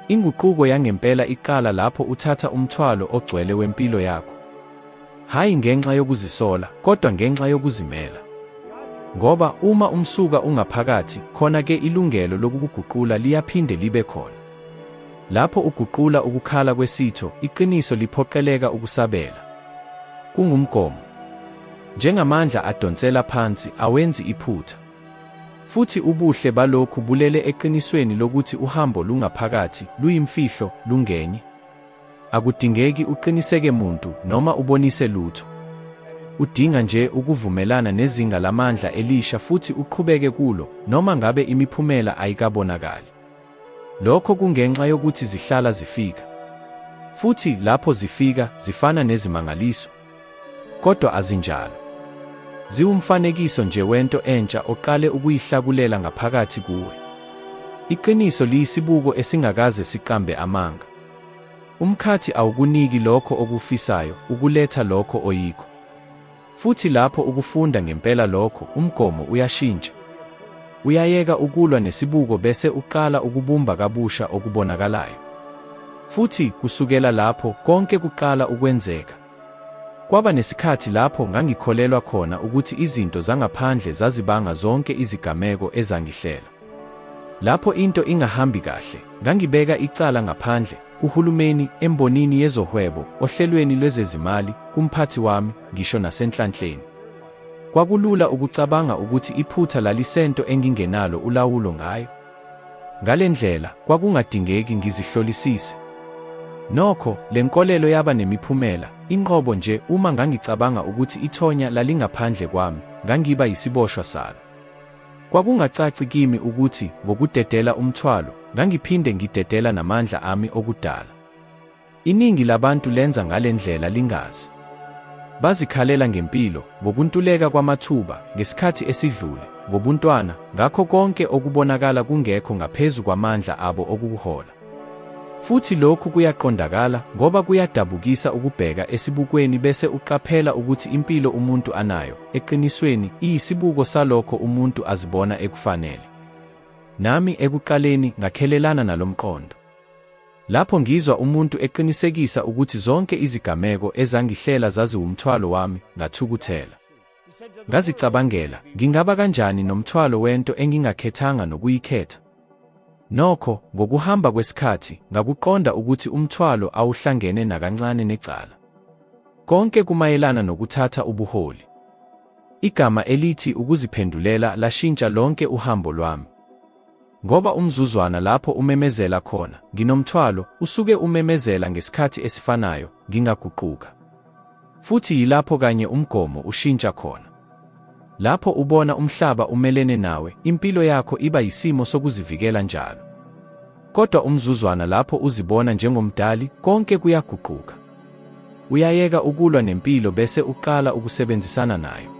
Inguquko yangempela iqala lapho uthatha umthwalo ogcwele wempilo yakho. Hayi ngenxa yokuzisola, kodwa ngenxa yokuzimela. Ngoba uma umsuka ungaphakathi, khona-ke ilungelo lokuguqula liyaphinde libe khona. Lapho uguqula ukukhala kwesitho, iqiniso liphoqeleka ukusabela. Kungumgomo. Njengamandla adonsela phansi, awenzi iphutha. Futhi ubuhle balokhu bulele eqinisweni lokuthi uhambo lungaphakathi, luyimfihlo, lungenye. Akudingeki uqiniseke muntu noma ubonise lutho. Udinga nje ukuvumelana nezinga lamandla elisha futhi uqhubeke kulo, noma ngabe imiphumela ayikabonakali. Lokho kungenxa yokuthi zihlala zifika. Futhi lapho zifika, zifana nezimangaliso. Kodwa azinjalo. Ziwumfanekiso nje wento entsha oqale ukuyihlakulela ngaphakathi kuwe. Iqiniso liyisibuko esingakaze siqambe amanga. Umkhathi awukuniki lokho okufisayo, ukuletha lokho oyikho. Futhi lapho ukufunda ngempela lokho, umgomo uyashintsha. Uyayeka ukulwa nesibuko bese uqala ukubumba kabusha okubonakalayo. Futhi kusukela lapho konke kuqala ukwenzeka. Kwaba nesikhathi lapho ngangikholelwa khona ukuthi izinto zangaphandle zazibanga zonke izigameko ezangihlela. Lapho into ingahambi kahle, ngangibeka icala ngaphandle, kuhulumeni, embonini yezohwebo, ohlelweni lwezezimali, kumphathi wami, ngisho nasenhlanhleni. Kwakulula ukucabanga ukuthi iphutha lalisento engingenalo ulawulo ngayo. Ngale ndlela, kwakungadingeki ngizihlolisise. Nokho, le nkolelo yaba nemiphumela, inqobo nje uma ngangicabanga ukuthi ithonya lalingaphandle kwami, ngangiba yisiboshwa salo. Kwakungacaci kimi ukuthi, ngokudedela umthwalo, ngangiphinde ngidedela namandla ami okudala. Iningi labantu lenza ngale ndlela lingazi. Bazikhalela ngempilo, ngokuntuleka kwamathuba, ngesikhathi esidlule, ngobuntwana, ngakho konke okubonakala kungekho ngaphezu kwamandla abo okuhola. Futhi lokhu kuyaqondakala ngoba kuyadabukisa ukubheka esibukweni bese uqaphela ukuthi impilo umuntu anayo eqinisweni iyisibuko salokho umuntu azibona ekufanele. Nami ekuqaleni ngakhelelana nalomqondo. Lapho ngizwa umuntu eqinisekisa ukuthi zonke izigameko ezangihlela zaziwumthwalo wami, ngathukuthela. Ngazicabangela, ngingaba kanjani nomthwalo wento engingakhethanga nokuyikhetha? Nokho, ngokuhamba kwesikhathi, ngakuqonda ukuthi umthwalo awuhlangene nakancane necala. Konke kumayelana nokuthatha ubuholi. Igama elithi ukuziphendulela lashintsha lonke uhambo lwami. Ngoba umzuzwana lapho umemezela khona, nginomthwalo, usuke umemezela ngesikhathi esifanayo, ngingaguquka. Futhi yilapho kanye umgomo ushintsha khona. Lapho ubona umhlaba umelene nawe, impilo yakho iba yisimo sokuzivikela njalo. Kodwa umzuzwana lapho uzibona njengomdali, konke kuyaguquka. Uyayeka ukulwa nempilo bese uqala ukusebenzisana nayo.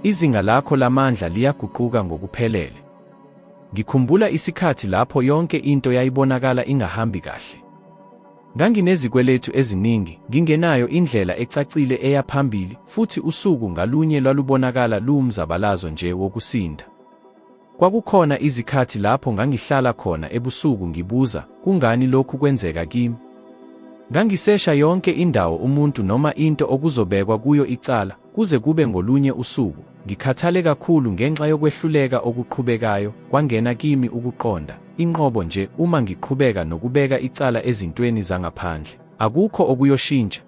Izinga lakho lamandla liyaguquka ngokuphelele. Ngikhumbula isikhathi lapho yonke into yayibonakala ingahambi kahle. Nganginezikweletu eziningi, ngingenayo indlela ecacile eyaphambili, futhi usuku ngalunye lwalubonakala luwumzabalazo nje wokusinda. Kwakukhona izikhathi lapho ngangihlala khona ebusuku ngibuza, kungani lokhu kwenzeka kimi? Ngangisesha yonke indawo umuntu noma into okuzobekwa kuyo icala, kuze kube ngolunye usuku, ngikhathale kakhulu ngenxa yokwehluleka okuqhubekayo, kwangena kimi ukuqonda, inqobo nje uma ngiqhubeka nokubeka icala ezintweni zangaphandle, akukho okuyoshintsha.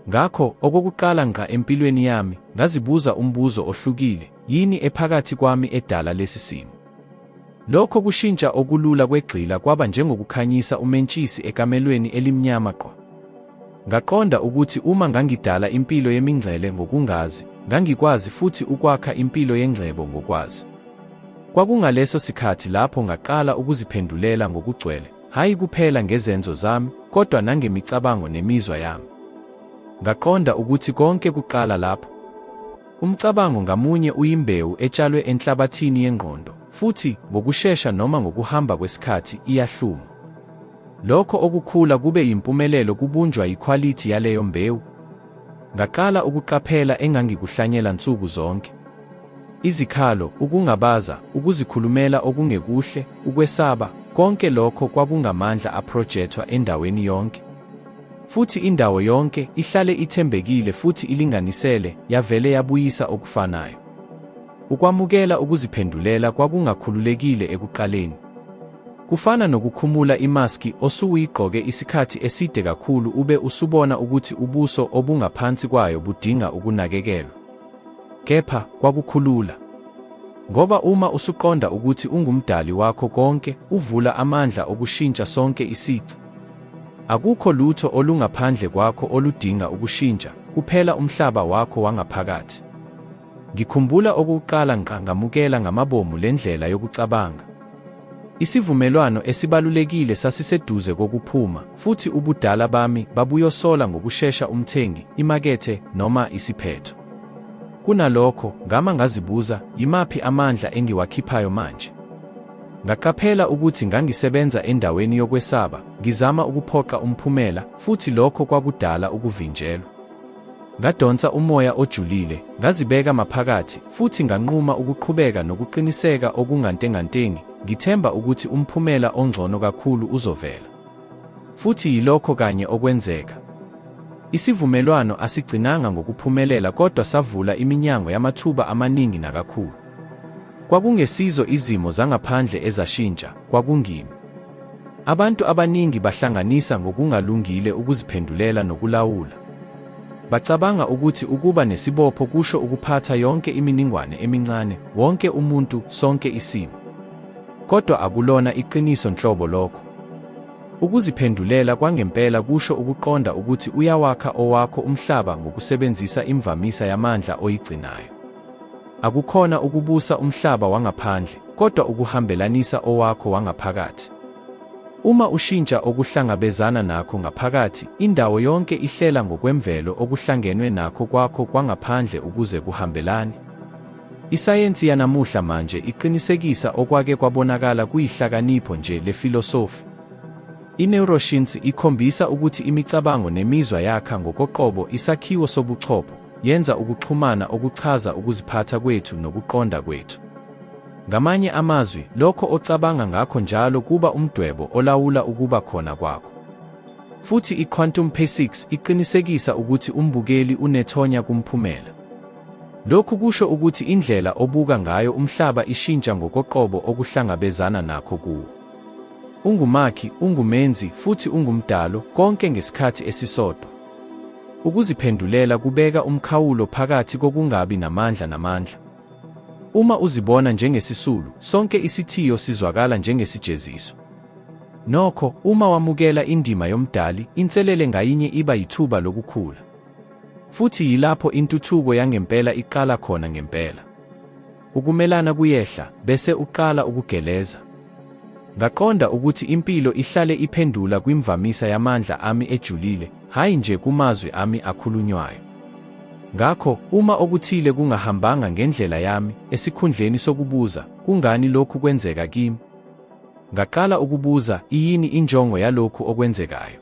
Ngakho, okokuqala ngqa empilweni yami, ngazibuza umbuzo ohlukile, yini ephakathi kwami edala lesi simo? Lokho kushintsha okulula kwegxila kwaba njengokukhanyisa umentshisi ekamelweni elimnyama qwa. Ngaqonda ukuthi uma ngangidala impilo yemingcele ngokungazi, ngangikwazi futhi ukwakha impilo yengcebo ngokwazi. Kwakungaleso sikhathi lapho ngaqala ukuziphendulela ngokugcwele, hayi kuphela ngezenzo zami, kodwa nangemicabango nemizwa yami. Ngaqonda ukuthi konke kuqala lapho. Umcabango ngamunye uyimbewu etshalwe enhlabathini yengqondo, futhi ngokushesha noma ngokuhamba kwesikhathi iyahluma. Lokho okukhula kube yimpumelelo kubunjwa yikhwalithi yaleyo mbewu. Ngaqala ukuqaphela engangikuhlanyela nsuku zonke. Izikhalo, ukungabaza, ukuzikhulumela okungekuhle, ukwesaba, konke lokho kwakungamandla aprojectwa endaweni yonke. Futhi indawo yonke ihlale ithembekile futhi ilinganisele, yavele yabuyisa okufanayo. Ukwamukela ukuziphendulela kwakungakhululekile ekuqaleni. Kufana nokukhumula imaski osuyigqoke isikhathi eside kakhulu ube usubona ukuthi ubuso obungaphansi kwayo budinga ukunakekelwa. Kepha kwakukhulula. Ngoba uma usuqonda ukuthi ungumdali wakho konke, uvula amandla okushintsha sonke isici. Akukho lutho olungaphandle kwakho oludinga ukushintsha, kuphela umhlaba wakho wangaphakathi. Ngikhumbula okokuqala ngamukela ngamabomu lendlela yokucabanga. Isivumelwano esibalulekile sasiseduze kokuphuma, futhi ubudala bami babuyosola ngokushesha umthengi, imakethe noma isiphetho. Kunalokho, ngazibuza, yimaphi amandla engiwakhiphayo manje? Ngaqaphela ukuthi ngangisebenza endaweni yokwesaba, ngizama ukuphoqa umphumela, futhi lokho kwakudala ukuvinjelwa. Ngadonsa umoya ojulile, ngazibeka maphakathi, futhi nganquma ukuqhubeka nokuqiniseka okungantengantengi, ngithemba ukuthi umphumela ongcono kakhulu uzovela. Futhi yilokho kanye okwenzeka. Isivumelwano asigcinanga ngokuphumelela kodwa savula iminyango yamathuba amaningi nakakhulu. Kwakungesizo izimo zangaphandle ezashintsha, kwakungimi. Abantu abaningi bahlanganisa ngokungalungile ukuziphendulela nokulawula. Bacabanga ukuthi ukuba nesibopho kusho ukuphatha yonke iminingwane emincane, wonke umuntu, sonke isimo. Kodwa akulona iqiniso nhlobo lokho. Ukuziphendulela kwangempela kusho ukuqonda ukuthi uyawakha owakho umhlaba ngokusebenzisa imvamisa yamandla oyigcinayo. Akukhona ukubusa umhlaba wangaphandle, kodwa ukuhambelanisa owakho wangaphakathi. Uma ushintsha okuhlangabezana nakho ngaphakathi, indawo yonke ihlela ngokwemvelo okuhlangenwe nakho kwakho kwangaphandle ukuze kuhambelane. Isayensi yanamuhla manje iqinisekisa okwake kwabonakala kuyihlakanipho nje lefilosofi. I-neuroscience ikhombisa ukuthi imicabango nemizwa yakha ngokoqobo isakhiwo sobuchopho, yenza ukuxhumana okuchaza ukuziphatha kwethu nokuqonda kwethu. Ngamanye amazwi, lokho ocabanga ngakho njalo kuba umdwebo olawula ukuba khona kwakho. Futhi i-quantum physics iqinisekisa ukuthi umbukeli unethonya kumphumela. Lokhu kusho ukuthi indlela obuka ngayo umhlaba ishintsha ngokoqobo okuhlangabezana nakho kuwo. Ungumakhi, ungumenzi, futhi ungumdalo, konke ngesikhathi esisodwa. Ukuziphendulela kubeka umkhawulo phakathi kokungabi namandla namandla. Uma uzibona njengesisulu, sonke isithiyo sizwakala njengesijeziso. Nokho, uma wamukela indima yomdali, inselele ngayinye iba yithuba lokukhula. Futhi yilapho intuthuko yangempela iqala khona ngempela. Ukumelana kuyehla, bese uqala ukugeleza. Ngaqonda ukuthi impilo ihlale iphendula kwimvamisa yamandla ami ejulile, hayi nje kumazwi ami akhulunywayo. Ngakho, uma okuthile kungahambanga ngendlela yami, esikhundleni sokubuza, kungani lokhu kwenzeka kimi? Ngaqala ukubuza, yini injongo yalokhu okwenzekayo?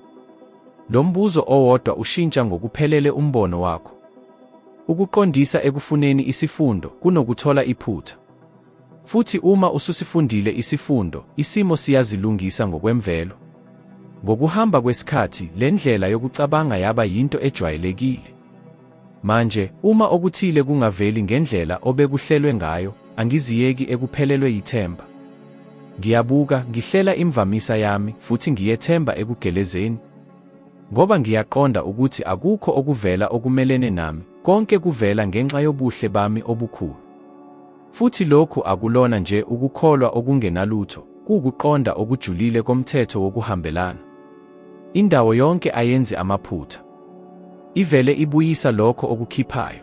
Lo mbuzo owodwa ushintsha ngokuphelele umbono wakho. Ukuqondisa ekufuneni isifundo kunokuthola iphutha. Futhi uma ususifundile isifundo, isimo siyazilungisa ngokwemvelo. Ngokuhamba kwesikhathi, le ndlela yokucabanga yaba yinto ejwayelekile. Manje, uma okuthile kungaveli ngendlela obekuhlelwe ngayo, angiziyeki ekuphelelwe yithemba. Ngiyabuka, ngihlela imvamisa yami, futhi ngiyethemba ekugelezeni. Ngoba ngiyaqonda ukuthi akukho okuvela okumelene nami, konke kuvela ngenxa yobuhle bami obukhulu. Futhi lokhu akulona nje ukukholwa okungenalutho, kuwukuqonda okujulile komthetho wokuhambelana. Indawo yonke ayenzi amaphutha. Ivele ibuyisa lokho okukhiphayo.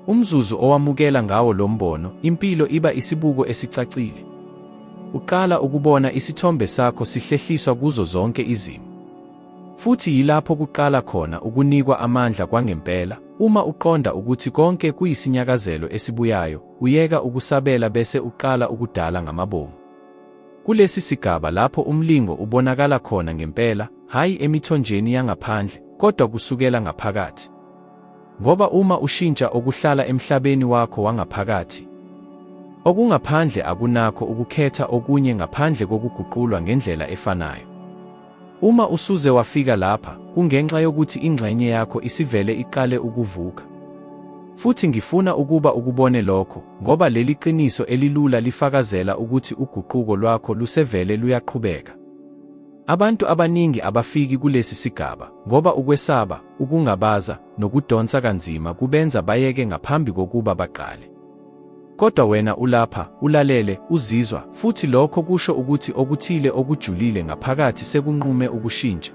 Umzuzu owamukela ngawo lo mbono, impilo iba isibuko esicacile. Uqala ukubona isithombe sakho sihlehliswa kuzo zonke izimo. Futhi yilapho kuqala khona ukunikwa amandla kwangempela. Uma uqonda ukuthi konke kuyisinyakazelo esibuyayo, uyeka ukusabela bese uqala ukudala ngamabomu. Kulesi sigaba lapho umlingo ubonakala khona ngempela, hayi emithonjeni yangaphandle, kodwa kusukela ngaphakathi. Ngoba uma ushintsha okuhlala emhlabeni wakho wangaphakathi, okungaphandle akunakho ukukhetha okunye ngaphandle kokuguqulwa ngendlela efanayo. Uma usuze wafika lapha, kungenxa yokuthi ingxenye yakho isivele iqale ukuvuka. Futhi ngifuna ukuba ukubone lokho, ngoba leli qiniso elilula lifakazela ukuthi uguquko lwakho lusevele luyaqhubeka. Abantu abaningi abafiki kulesi sigaba, ngoba ukwesaba, ukungabaza, nokudonsa kanzima kubenza bayeke ngaphambi kokuba baqale. Kodwa wena ulapha, ulalele, uzizwa, futhi lokho kusho ukuthi okuthile okujulile ngaphakathi sekunqume ukushintsha.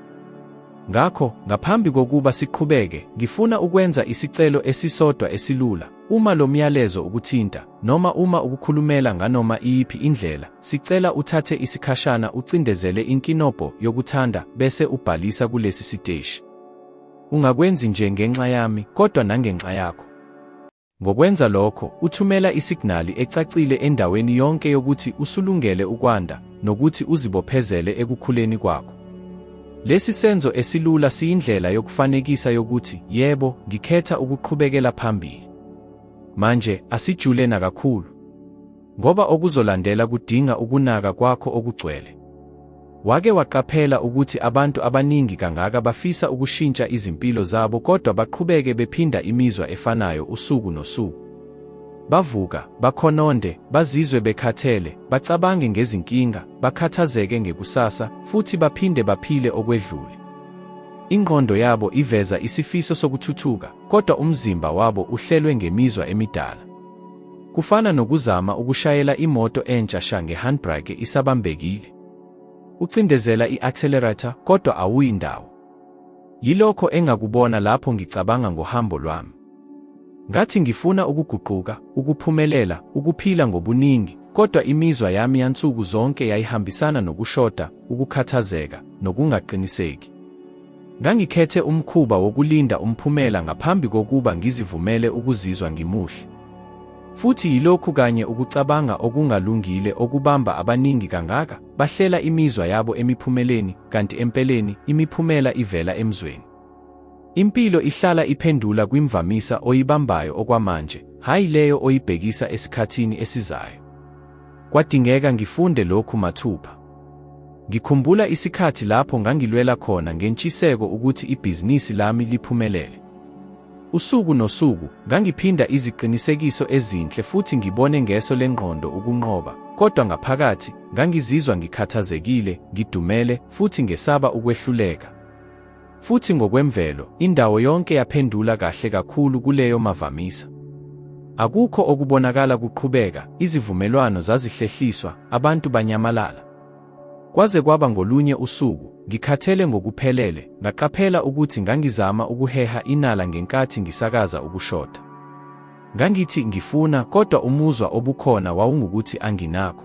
Ngakho, ngaphambi kokuba siqhubeke, ngifuna ukwenza isicelo esisodwa esilula. Uma lo myalezo ukuthinta, noma uma ukukhulumela nganoma iyiphi indlela, sicela uthathe isikhashana ucindezele inkinobho yokuthanda bese ubhalisa kulesi siteshi. Ungakwenzi nje ngenxa yami, kodwa nangenxa yakho. Ngokwenza lokho, uthumela isignali ecacile endaweni yonke yokuthi usulungele ukwanda, nokuthi uzibophezele ekukhuleni kwakho. Lesi senzo esilula siyindlela yokufanekisa yokuthi, yebo, ngikhetha ukuqhubekela phambili. Manje, asijule nakakhulu. Ngoba okuzolandela kudinga ukunaka kwakho okugcwele. Wake waqaphela ukuthi abantu abaningi kangaka bafisa ukushintsha izimpilo zabo kodwa baqhubeke bephinda imizwa efanayo usuku nosuku. Bavuka, bakhononde, bazizwe bekhathele, bacabange ngezinkinga, bakhathazeke ngekusasa, futhi baphinde baphile okwedlule. Ingqondo yabo iveza isifiso sokuthuthuka, kodwa umzimba wabo uhlelwe ngemizwa emidala. Kufana nokuzama ukushayela imoto entsha shange handbrake isabambekile. Ucindezela i-accelerator, kodwa awuyindawo. Yilokho engakubona lapho ngicabanga ngohambo lwami. Ngathi ngifuna ukuguquka, ukuphumelela, ukuphila ngobuningi, kodwa imizwa yami yansuku zonke yayihambisana nokushoda, ukukhathazeka, nokungaqiniseki. Ngangikhethe umkhuba wokulinda umphumela ngaphambi kokuba ngizivumele ukuzizwa ngimuhle. Futhi yilokhu kanye ukucabanga okungalungile okubamba abaningi kangaka, bahlela imizwa yabo emiphumeleni, kanti empeleni imiphumela ivela emzweni. Impilo ihlala iphendula kwimvamisa oyibambayo okwamanje, hayi leyo oyibhekisa esikhathini esizayo. Kwadingeka ngifunde lokhu mathupha. Ngikhumbula isikhathi lapho ngangilwela khona ngentshiseko ukuthi ibhizinisi lami liphumelele. Usuku nosuku ngangiphinda iziqinisekiso ezinhle futhi ngibone ngeso lengqondo ukunqoba, kodwa ngaphakathi ngangizizwa ngikhathazekile, ngidumele futhi ngesaba ukwehluleka. Futhi ngokwemvelo, indawo yonke yaphendula kahle kakhulu kuleyo mavamisa. Akukho okubonakala kuqhubeka, izivumelwano zazihlehliswa, abantu banyamalala. Kwaze kwaba ngolunye usuku, ngikhathele ngokuphelele, ngaqaphela ukuthi ngangizama ukuheha inala ngenkathi ngisakaza ukushoda. Ngangithi ngifuna, kodwa umuzwa obukhona wawungukuthi anginakho.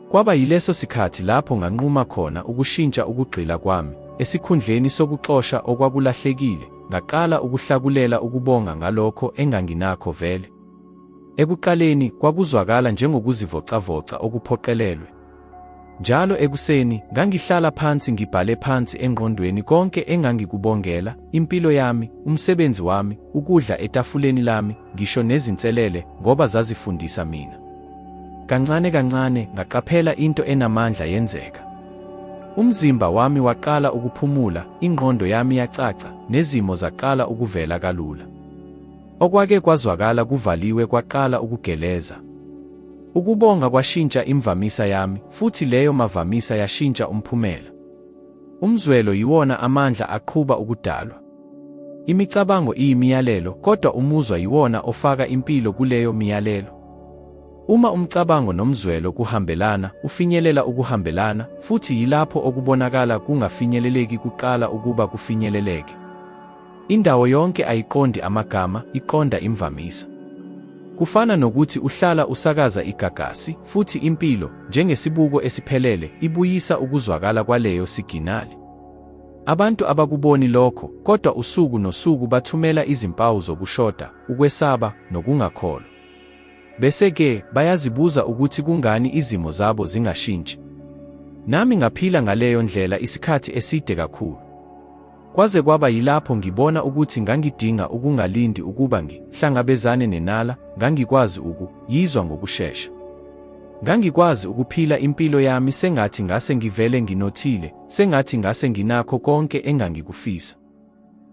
Kwaba yileso sikhathi lapho nganquma khona ukushintsha ukugxila kwami, esikhundleni sokuxosha okwakulahlekile, ngaqala ukuhlakulela ukubonga ngalokho enganginakho vele. Ekuqaleni kwakuzwakala njengokuzivocavoca okuphoqelelwe. Njalo ekuseni ngangihlala phansi ngibhale phansi engqondweni konke engangikubongela, impilo yami, umsebenzi wami, ukudla etafuleni lami, ngisho nezinselele, ngoba zazifundisa mina. Kancane kancane ngaqaphela into enamandla yenzeka. Umzimba wami waqala ukuphumula, ingqondo yami yacaca, nezimo zaqala ukuvela kalula. Okwake kwazwakala kuvaliwe kwaqala ukugeleza. Ukubonga kwashintsha imvamisa yami, futhi leyo mavamisa yashintsha umphumela. Umzwelo yiwona amandla aqhuba ukudalwa. Imicabango iyimiyalelo, kodwa umuzwa yiwona ofaka impilo kuleyo miyalelo. Uma umcabango nomzwelo kuhambelana, ufinyelela ukuhambelana, futhi yilapho okubonakala kungafinyeleleki kuqala ukuba kufinyeleleke. Indawo yonke ayiqondi amagama, iqonda imvamisa. Kufana nokuthi uhlala usakaza igagasi, futhi impilo, njengesibuko esiphelele, ibuyisa ukuzwakala kwaleyo siginali. Abantu abakuboni lokho, kodwa usuku nosuku bathumela izimpawu zokushoda, ukwesaba, nokungakholwa. Bese-ke bayazibuza ukuthi kungani izimo zabo zingashintshi. Nami ngaphila ngaleyo ndlela isikhathi eside kakhulu. Kwaze kwaba yilapho ngibona ukuthi ngangidinga ukungalindi ukuba ngihlangabezane nenala, ngangikwazi ukuyizwa ngokushesha. Ngangikwazi ukuphila impilo yami sengathi ngase ngivele nginothile, sengathi ngase nginakho konke engangikufisa.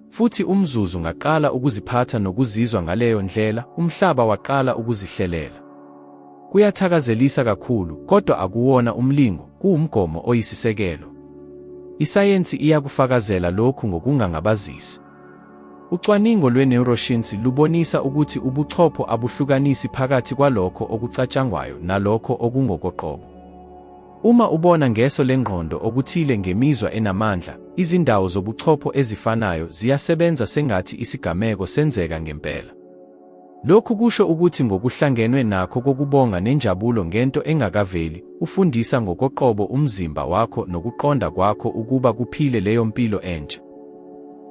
Futhi umzuzu ngaqala ukuziphatha nokuzizwa ngaleyo ndlela, umhlaba waqala ukuzihlelela. Kuyathakazelisa kakhulu, kodwa akuwona umlingo, kuwumgomo oyisisekelo. Isayensi iyakufakazela lokhu ngokungangabazisi. Ucwaningo lwe-neuroscience lubonisa ukuthi ubuchopho abuhlukanisi phakathi kwalokho okucatshangwayo nalokho okungokoqobo. Uma ubona ngeso lengqondo okuthile ngemizwa enamandla, izindawo zobuchopho ezifanayo ziyasebenza sengathi isigameko senzeka ngempela. Lokhu kusho ukuthi ngokuhlangenwe nakho kokubonga nenjabulo ngento engakaveli, ufundisa ngokoqobo umzimba wakho nokuqonda kwakho ukuba kuphile leyo mpilo entsha.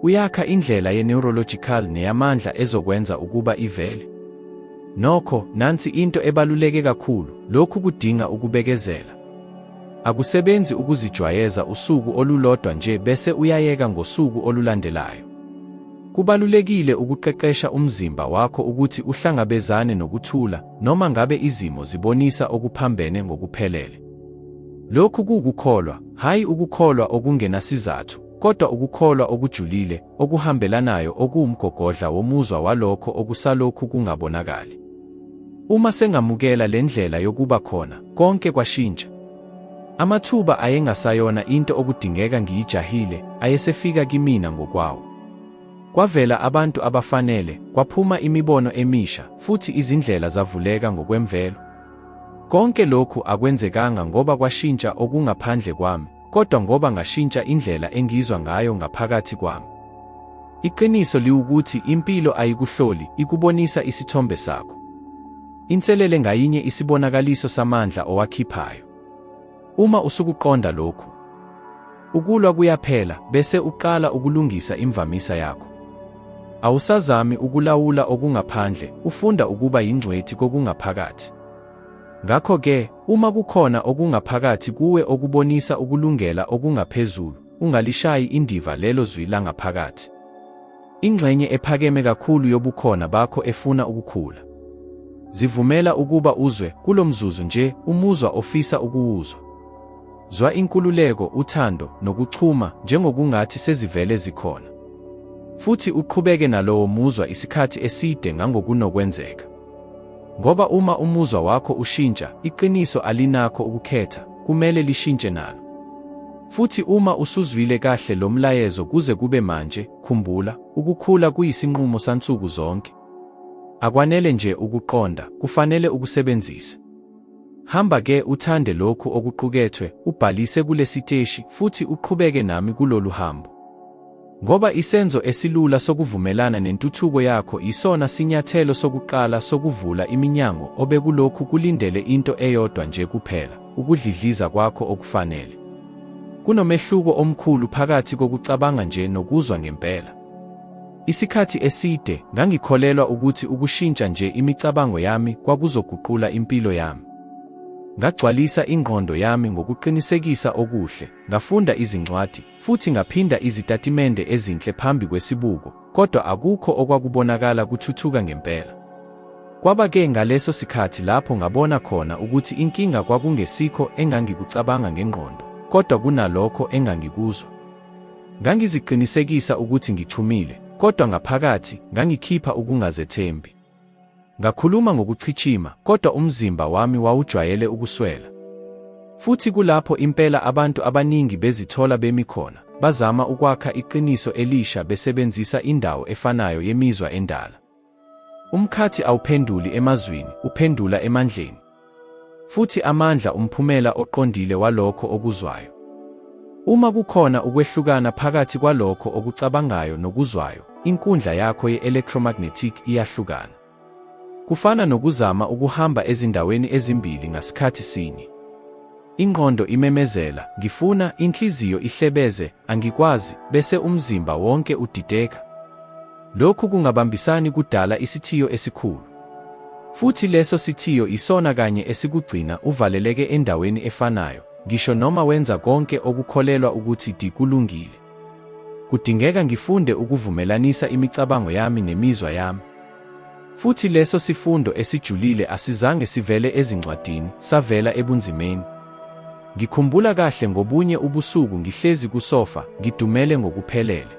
Uyakha indlela ye-neurological neyamandla ezokwenza ukuba ivele. Nokho, nansi into ebaluleke kakhulu, lokhu kudinga ukubekezela. Akusebenzi ukuzijwayeza usuku olulodwa nje bese uyayeka ngosuku olulandelayo. Kubalulekile ukuqeqesha umzimba wakho ukuthi uhlangabezane nokuthula, noma ngabe izimo zibonisa okuphambene ngokuphelele. Lokhu kukukholwa, hayi ukukholwa okungenasizathu, kodwa ukukholwa okujulile, okuhambelanayo, okuwumgogodla womuzwa walokho okusalokhu kungabonakali. Uma sengamukela le ndlela yokuba khona, konke kwashintsha. Amathuba ayengasayona into okudingeka ngiyijahile, ayesefika kimina ngokwawo. Kwavela abantu abafanele, kwaphuma imibono emisha, futhi izindlela zavuleka ngokwemvelo. Konke lokhu akwenzekanga ngoba kwashintsha okungaphandle kwami, kodwa ngoba ngashintsha indlela engizwa ngayo ngaphakathi kwami. Iqiniso liwukuthi impilo ayikuhloli, ikubonisa isithombe sakho. Inselele ngayinye isibonakaliso samandla owakhiphayo. Uma usukuqonda lokhu, ukulwa kuyaphela, bese uqala ukulungisa imvamisa yakho. Awusazami ukulawula okungaphandle, ufunda ukuba yingcwethi kokungaphakathi. Ngakho-ke, uma kukhona okungaphakathi kuwe okubonisa ukulungela okungaphezulu, ungalishayi indiva lelo zwi langaphakathi. Ingxenye ephakeme kakhulu yobukhona bakho efuna ukukhula. Zivumela ukuba uzwe kulo mzuzu nje umuzwa ofisa ukuwuzwa. Zwa inkululeko, uthando, nokuchuma njengokungathi sezivele zikhona. Futhi uqhubeke nalowo muzwa isikhathi eside ngangokunokwenzeka. Ngoba uma umuzwa wakho ushintsha, iqiniso alinakho ukukhetha, kumele lishintshe nalo. Futhi uma usuzwile kahle lo mlayezo kuze kube manje, khumbula, ukukhula kuyisinqumo sansuku zonke. Akwanele nje ukuqonda, kufanele ukusebenzise. Hamba-ke uthande lokhu okuqukethwe, ubhalise kulesiteshi futhi uqhubeke nami kulolu hambo. Ngoba isenzo esilula sokuvumelana nentuthuko yakho isona sinyathelo sokuqala sokuvula iminyango obekulokhu kulindele into eyodwa nje kuphela, ukudlidliza kwakho okufanele. Kunomehluko omkhulu phakathi kokucabanga nje nokuzwa ngempela. Isikhathi eside ngangikholelwa ukuthi ukushintsha nje imicabango yami kwakuzoguqula impilo yami. Ngagcwalisa ingqondo yami ngokuqinisekisa okuhle, ngafunda izincwadi, futhi ngaphinda izitatimende ezinhle phambi kwesibuko, kodwa akukho okwakubonakala kuthuthuka ngempela. Kwaba-ke ngaleso sikhathi lapho ngabona khona ukuthi inkinga kwakungesikho engangikucabanga ngengqondo, kodwa kunalokho engangikuzwa. Ngangiziqinisekisa ukuthi ngichumile, kodwa ngaphakathi ngangikhipha ukungazethembi. Ngakhuluma ngokuchichima, kodwa umzimba wami wawujwayele ukuswela. Futhi kulapho impela abantu abaningi bezithola bemi khona, bazama ukwakha iqiniso elisha besebenzisa indawo efanayo yemizwa endala. Umkhathi awuphenduli emazwini, uphendula emandleni. Futhi amandla umphumela oqondile walokho okuzwayo. Uma kukhona ukwehlukana phakathi kwalokho okucabangayo nokuzwayo, inkundla yakho ye-electromagnetic iyahlukana. Kufana nokuzama ukuhamba ezindaweni ezimbili ngasikhathi sinye. Ingqondo imemezela, ngifuna, inhliziyo ihlebeze, angikwazi, bese umzimba wonke udideka. Lokhu kungabambisani kudala isithiyo esikhulu. Futhi leso sithiyo isona kanye esikugcina uvaleleke endaweni efanayo, ngisho noma wenza konke okukholelwa ukuthi kulungile. Kudingeka ngifunde ukuvumelanisa imicabango yami nemizwa yami. Futhi leso sifundo esijulile asizange sivele ezincwadini, savela ebunzimeni. Ngikhumbula kahle ngobunye ubusuku ngihlezi kusofa, ngidumele ngokuphelele.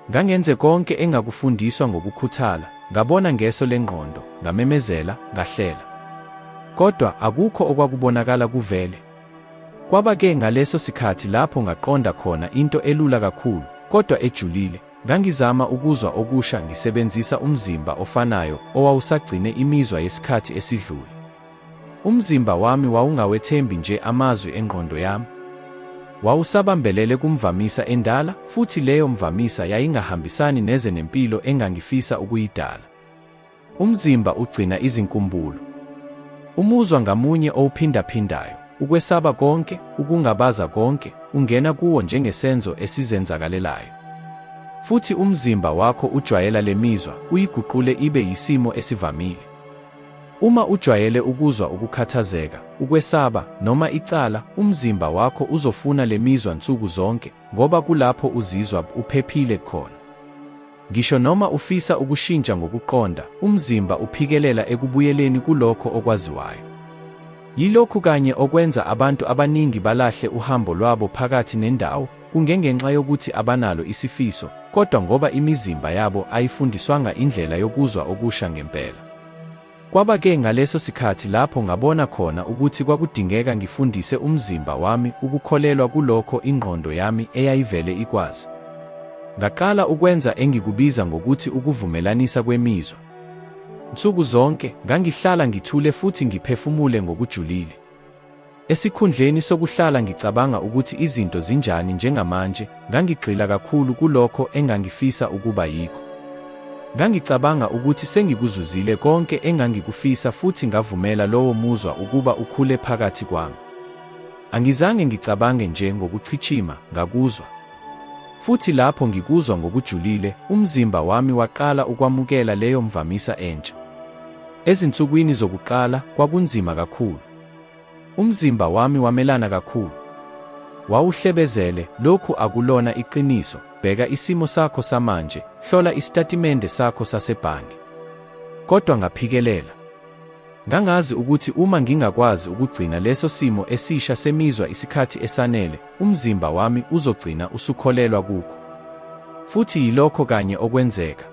Ngangenze konke engakufundiswa ngokukhuthala, ngabona ngeso lengqondo, ngamemezela, ngahlela. Kodwa akukho okwakubonakala kuvele. Kwaba-ke ngaleso sikhathi lapho ngaqonda khona into elula kakhulu, kodwa ejulile. Ngangizama ukuzwa okusha ngisebenzisa umzimba ofanayo owawusagcine imizwa yesikhathi esidlule. Umzimba wami wawungawethembi nje amazwi engqondo yami. Wawusabambelele kumvamisa endala, futhi leyo mvamisa yayingahambisani neze nempilo engangifisa ukuyidala. Umzimba ugcina izinkumbulo. Umuzwa ngamunye owuphindaphindayo, ukwesaba konke, ukungabaza konke, ungena kuwo njengesenzo esizenzakalelayo. Futhi umzimba wakho ujwayela lemizwa, uyiguqule ibe yisimo esivamile. Uma ujwayele ukuzwa ukukhathazeka, ukwesaba, noma icala, umzimba wakho uzofuna lemizwa nsuku zonke, ngoba kulapho uzizwa uphephile khona. Ngisho noma ufisa ukushintsha ngokuqonda, umzimba uphikelela ekubuyeleni kulokho okwaziwayo. Yilokhu kanye okwenza abantu abaningi balahle uhambo lwabo phakathi nendawo, kungenxa yokuthi abanalo isifiso, kodwa ngoba imizimba yabo ayifundiswanga indlela yokuzwa okusha ngempela. Kwaba-ke ngaleso sikhathi lapho ngabona khona ukuthi kwakudingeka ngifundise umzimba wami ukukholelwa kulokho ingqondo yami eyayivele ikwazi. Ngaqala ukwenza engikubiza ngokuthi ukuvumelanisa kwemizwa. Nsuku zonke ngangihlala ngithule futhi ngiphefumule ngokujulile. Esikhundleni sokuhlala ngicabanga ukuthi izinto zinjani njengamanje, ngangigxila kakhulu kulokho engangifisa ukuba yikho. Ngangicabanga ukuthi sengikuzuzile konke engangikufisa futhi ngavumela lowo muzwa ukuba ukhule phakathi kwami. Angizange ngicabange nje ngokuchichima, ngakuzwa. Futhi lapho ngikuzwa ngokujulile, umzimba wami waqala ukwamukela leyo mvamisa entsha. Ezinsukwini zokuqala kwakunzima kakhulu. Umzimba wami wamelana kakhulu. Wawuhlebezele, lokhu akulona iqiniso. Bheka isimo sakho samanje, hlola isitatimende sakho sasebhange. Kodwa ngaphikelela. Ngangazi ukuthi uma ngingakwazi ukugcina leso simo esisha semizwa isikhathi esanele, umzimba wami uzogcina usukholelwa kukho. Futhi yilokho kanye okwenzeka.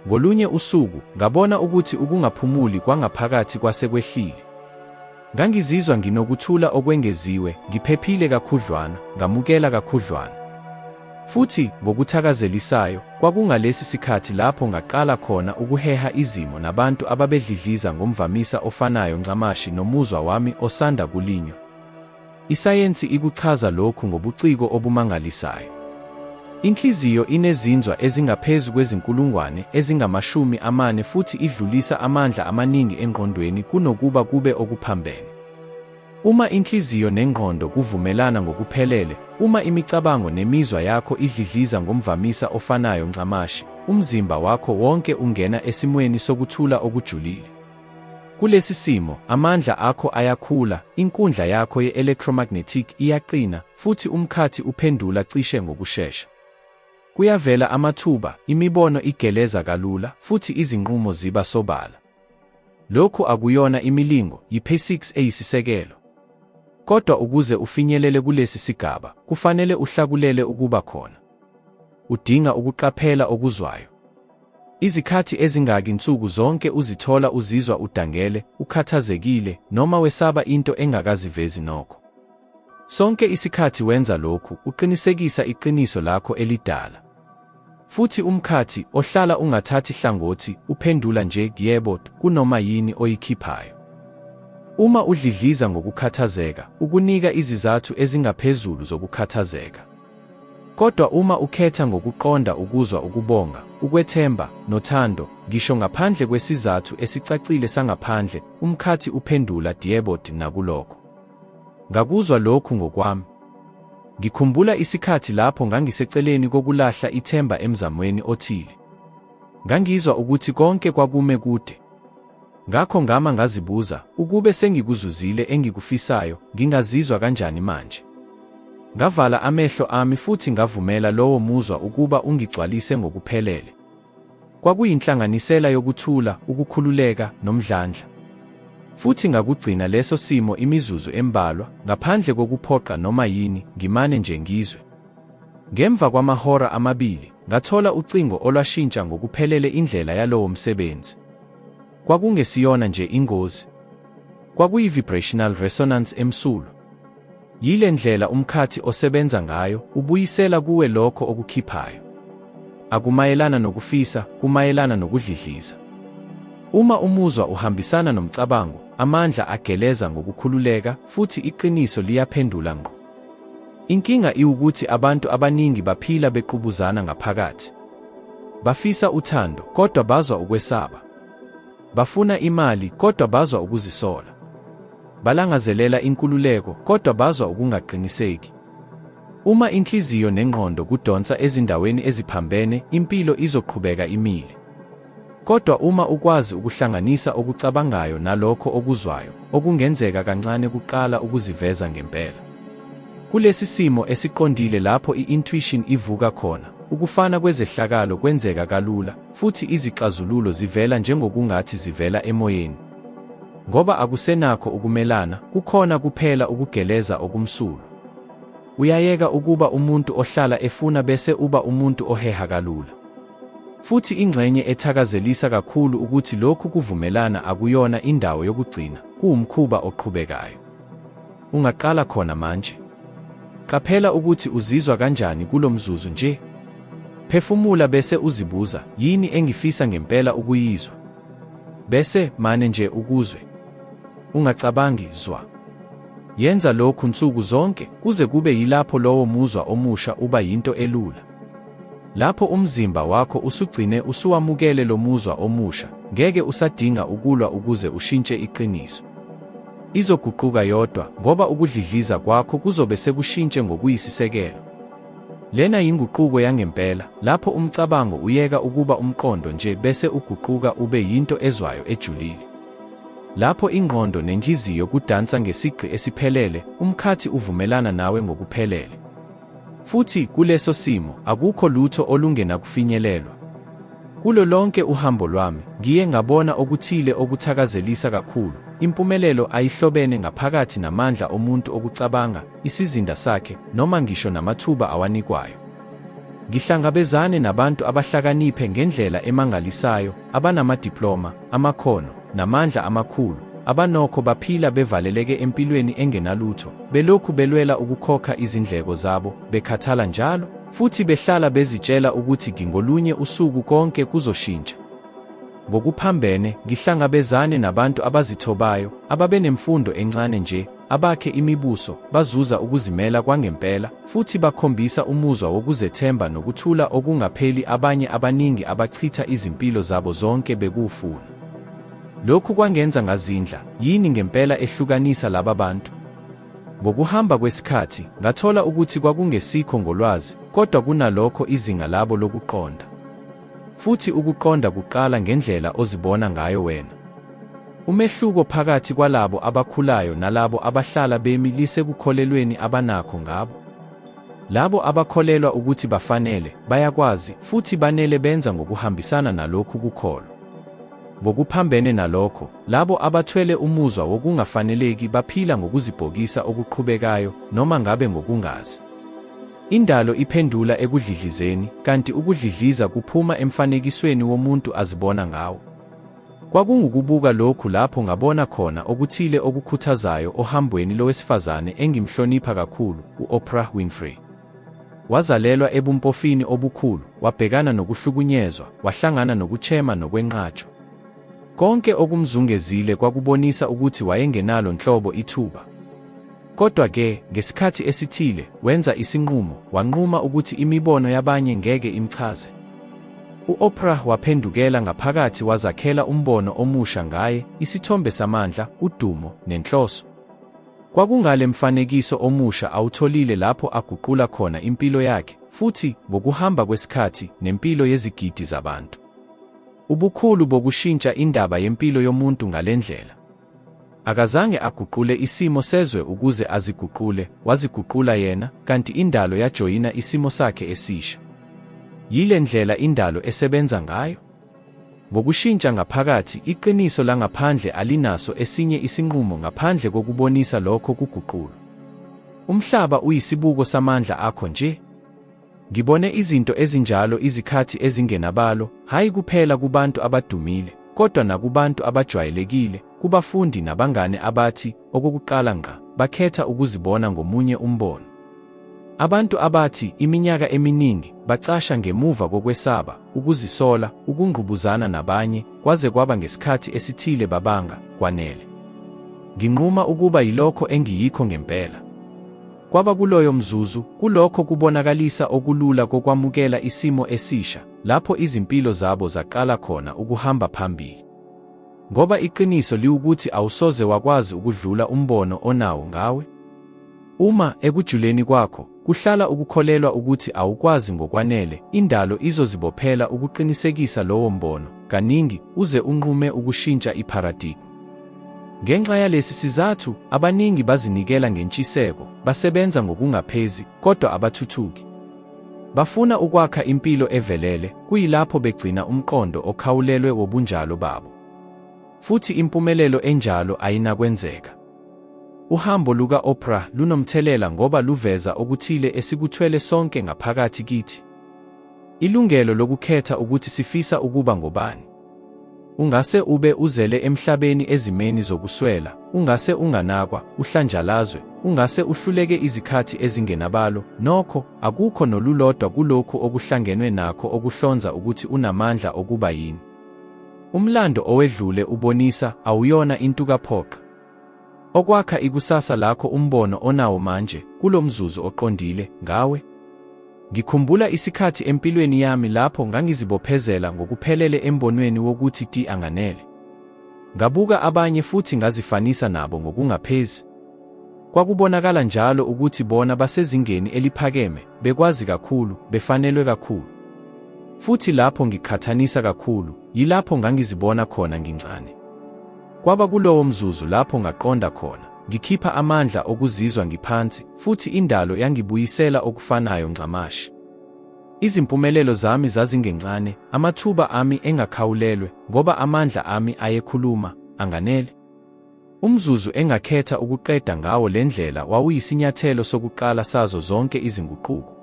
Ngolunye usuku, ngabona ukuthi ukungaphumuli kwangaphakathi kwasekwehlile. Ngangizizwa nginokuthula okwengeziwe, ngiphephile kakhudlwana, ngamukela kakhudlwana. Futhi, ngokuthakazelisayo, kwakungalesi sikhathi lapho ngaqala khona ukuheha izimo nabantu ababedlidliza ngomvamisa ofanayo ncamashi nomuzwa wami osanda kulinywa. Isayensi ikuchaza lokhu ngobuciko obumangalisayo. Inhliziyo inezinzwa ezingaphezu kwezinkulungwane ezingama-40 futhi idlulisa amandla amaningi engqondweni kunokuba kube okuphambene. Uma inhliziyo nengqondo kuvumelana ngokuphelele, uma imicabango nemizwa yakho idlidliza ngomvamisa ofanayo ncamashi, umzimba wakho wonke ungena esimweni sokuthula okujulile. Kulesi simo, amandla akho ayakhula, inkundla yakho ye-electromagnetic iyaqina, futhi umkhathi uphendula cishe ngokushesha. Kuyavela amathuba, imibono igeleza kalula, futhi izinqumo ziba sobala. Lokhu akuyona imilingo, yi-P6 eyisisekelo. Kodwa ukuze ufinyelele kulesi sigaba, kufanele uhlakulele ukuba khona. Udinga ukuqaphela okuzwayo. Izikhathi ezingaki nsuku zonke uzithola uzizwa udangele, ukhathazekile, noma wesaba into engakazivezi nokho. Sonke isikhathi wenza lokhu, uqinisekisa iqiniso lakho elidala. Futhi umkhathi ohlala ungathathi hlangothi, uphendula nje yebo kunoma yini oyikhiphayo. Uma udlidliza ngokukhathazeka, ukunika izizathu ezingaphezulu zokukhathazeka. Kodwa uma ukhetha ngokuqonda ukuzwa ukubonga, ukwethemba, nothando, ngisho ngaphandle kwesizathu esicacile sangaphandle, umkhathi uphendula yebo nakulokho. Ngakuzwa lokhu ngokwami. Ngikhumbula isikhathi lapho ngangiseceleni kokulahla ithemba emzamweni othile. Ngangizwa ukuthi konke kwakume kude. Ngakho ngazibuza, ukube sengikuzuzile engikufisayo, ngingazizwa kanjani manje? Ngavala amehlo ami futhi ngavumela lowo muzwa ukuba ungigcwalise ngokuphelele. Kwakuyinhlanganisela yokuthula, ukukhululeka, nomdlandla. Futhi ngakugcina leso simo imizuzu embalwa, ngaphandle kokuphoqa noma yini, ngimane nje ngizwe. Ngemva kwamahora amabili, ngathola ucingo olwashintsha ngokuphelele indlela yalowo msebenzi. Kwakungesiyona nje ingozi. Kwakuyi-vibrational resonance emsulwa. Yile ndlela umkhathi osebenza ngayo, ubuyisela kuwe lokho okukhiphayo. Akumayelana nokufisa, kumayelana nokudlidliza. Uma umuzwa uhambisana nomcabango, amandla ageleza ngokukhululeka, futhi iqiniso liyaphendula ngqo. Inkinga iwukuthi abantu abaningi baphila bequbuzana ngaphakathi. Bafisa uthando, kodwa bazwa ukwesaba. Bafuna imali, kodwa bazwa ukuzisola. Balangazelela inkululeko, kodwa bazwa ukungaqiniseki. Uma inhliziyo nengqondo kudonsa ezindaweni eziphambene, impilo izoqhubeka imile. Kodwa uma ukwazi ukuhlanganisa okucabangayo nalokho okuzwayo, okungenzeka kancane kuqala ukuziveza ngempela. Kulesi simo esiqondile lapho i-intuition ivuka khona, ukufana kwezehlakalo kwenzeka kalula, futhi izixazululo zivela njengokungathi zivela emoyeni. Ngoba akusenakho ukumelana, kukhona kuphela ukugeleza okumsulwa. Uyayeka ukuba umuntu ohlala efuna bese uba umuntu oheha kalula. Futhi ingxenye ethakazelisa kakhulu ukuthi lokhu kuvumelana akuyona indawo yokugcina, kuwumkhuba oqhubekayo. Ungaqala khona manje. Qaphela ukuthi uzizwa kanjani kulomzuzu nje. Phefumula bese uzibuza, yini engifisa ngempela ukuyizwa? Bese mane nje ukuzwe. Ungacabangi, zwa. Yenza lokhu nsuku zonke kuze kube yilapho lowo muzwa omusha uba yinto elula. Lapho umzimba wakho usugcine usuwamukele lo muzwa omusha, ngeke usadinga ukulwa ukuze ushintshe iqiniso. Izoguquka yodwa ngoba ukudlidliza kwakho kuzobe sekushintshe ngokuyisisekelo. Lena yinguquko yangempela, lapho umcabango uyeka ukuba umqondo nje bese uguquka ube yinto ezwayo ejulile. Lapho ingqondo nenhliziyo kudansa ngesigqi esiphelele, umkhathi uvumelana nawe ngokuphelele. Futhi kuleso simo akukho lutho olungenakufinyelelwa. Kulo lonke uhambo lwami, ngiye ngabona okuthile okuthakazelisa kakhulu. Impumelelo ayihlobene ngaphakathi namandla omuntu okucabanga, isizinda sakhe, noma ngisho namathuba awanikwayo. Ngihlangabezane nabantu abahlakaniphe ngendlela emangalisayo, abanamadiploma, amakhono, namandla amakhulu, abanokho baphila bevaleleke empilweni engenalutho, belokhu belwela ukukhokha izindleko zabo, bekhathala njalo, futhi behlala bezitshela ukuthi ngingolunye usuku konke kuzoshintsha. Ngokuphambene, ngihlangabezane nabantu abazithobayo, ababenemfundo encane nje, abakhe imibuso, bazuza ukuzimela kwangempela, futhi bakhombisa umuzwa wokuzethemba nokuthula okungapheli. Abanye abaningi abachitha izimpilo zabo zonke bekufuna. Lokhu kwangenza ngazindla, yini ngempela ehlukanisa laba bantu? Ngokuhamba kwesikhathi, ngathola ukuthi kwakungesikho ngolwazi, kodwa kunalokho izinga labo lokuqonda. Futhi ukuqonda kuqala ngendlela ozibona ngayo wena. Umehluko phakathi kwalabo abakhulayo nalabo abahlala bemilise kukholelweni abanakho ngabo. Labo abakholelwa ukuthi bafanele, bayakwazi, futhi banele benza ngokuhambisana nalokhu kukholo. Ngokuphambene nalokho, labo abathwele umuzwa wokungafaneleki baphila ngokuzibhokisa okuqhubekayo, noma ngabe ngokungazi. Indalo iphendula ekudlidlizeni, kanti ukudlidliza kuphuma emfanekisweni womuntu azibona ngawo. Kwakungukubuka lokhu lapho ngabona khona okuthile okukhuthazayo ohambweni lowesifazane engimhlonipha kakhulu, u-Oprah Winfrey. Wazalelwa ebumpofini obukhulu, wabhekana nokuhlukunyezwa, wahlangana nokuchema nokwenqatshwa. Konke okumzungezile kwakubonisa ukuthi wayengenalo nhlobo ithuba. Kodwa-ke, ngesikhathi esithile, wenza isinqumo, wanquma ukuthi imibono yabanye ngeke imchaze. U-Oprah waphendukela ngaphakathi wazakhela umbono omusha ngaye, isithombe samandla, udumo, nenhloso. Kwakungale mfanekiso omusha awutholile lapho aguqula khona impilo yakhe, futhi, ngokuhamba kwesikhathi, nempilo yezigidi zabantu. Ubukhulu bokushintsha indaba yempilo yomuntu ngalendlela. Akazange aguqule isimo sezwe ukuze aziguqule, waziguqula yena, kanti indalo yajoyina isimo sakhe esisha. Yile ndlela indalo esebenza ngayo. Ngokushintsha ngaphakathi, iqiniso langaphandle alinaso esinye isinqumo ngaphandle kokubonisa lokho kuguqulo. Umhlaba uyisibuko samandla akho nje. Ngibone izinto ezinjalo izikhathi ezingenabalo, hayi kuphela kubantu abadumile, kodwa nakubantu abajwayelekile, kubafundi nabangane abathi, okokuqala ngqa, bakhetha ukuzibona ngomunye umbono. Abantu abathi, iminyaka eminingi, bacasha ngemuva kokwesaba, ukuzisola, ukungqubuzana nabanye, kwaze kwaba ngesikhathi esithile babanga, kwanele. Nginquma ukuba yilokho engiyikho ngempela. Kwaba kuloyo mzuzu, kulokho kubonakalisa okulula kokwamukela isimo esisha, lapho izimpilo zabo zaqala khona ukuhamba phambili. Ngoba iqiniso liwukuthi awusoze wakwazi ukudlula umbono onawo ngawe. Uma ekujuleni kwakho, kuhlala ukukholelwa ukuthi awukwazi ngokwanele, indalo izozibophela ukuqinisekisa lowo mbono, kaningi, uze unqume ukushintsha iparadigma. Ngenxa yalesi sizathu, abaningi bazinikela ngentshiseko, basebenza ngokungaphezi, kodwa abathuthuki. Bafuna ukwakha impilo evelele, kuyilapho begcina umqondo okhawulelwe wobunjalo babo. Futhi impumelelo enjalo ayinakwenzeka. Uhambo luka-Oprah lunomthelela ngoba luveza okuthile esikuthwele sonke ngaphakathi kithi. Ilungelo lokukhetha ukuthi sifisa ukuba ngobani. Ungase ube uzele emhlabeni ezimeni zokuswela, ungase unganakwa, uhlanjalazwe, ungase uhluleke izikhathi ezingenabalo, nokho, akukho nolulodwa kulokhu okuhlangenwe nakho okuhlonza ukuthi unamandla okuba yini. Umlando owedlule ubonisa, awuyona intukaphoqa. Okwakha ikusasa lakho umbono onawo manje, kulo mzuzu oqondile, ngawe. Ngikhumbula isikhathi empilweni yami lapho ngangizibophezela ngokuphelele embonweni wokuthi anganele. Ngabuka abanye futhi ngazifanisa nabo ngokungaphezi. Kwakubonakala njalo ukuthi bona basezingeni eliphakeme, bekwazi kakhulu, befanelwe kakhulu. Futhi lapho ngiqhathanisa kakhulu, yilapho ngangizibona khona ngincane. Kwaba kulowo mzuzu lapho ngaqonda khona, ngikhipha amandla okuzizwa ngiphansi, futhi indalo yangibuyisela okufanayo ncamashi. Izimpumelelo zami zazingencane, amathuba ami engakhawulelwe, ngoba amandla ami ayekhuluma, anganele. Umzuzu engakhetha ukuqeda ngawo lendlela wawuyisinyathelo sokuqala sazo zonke izinguquko.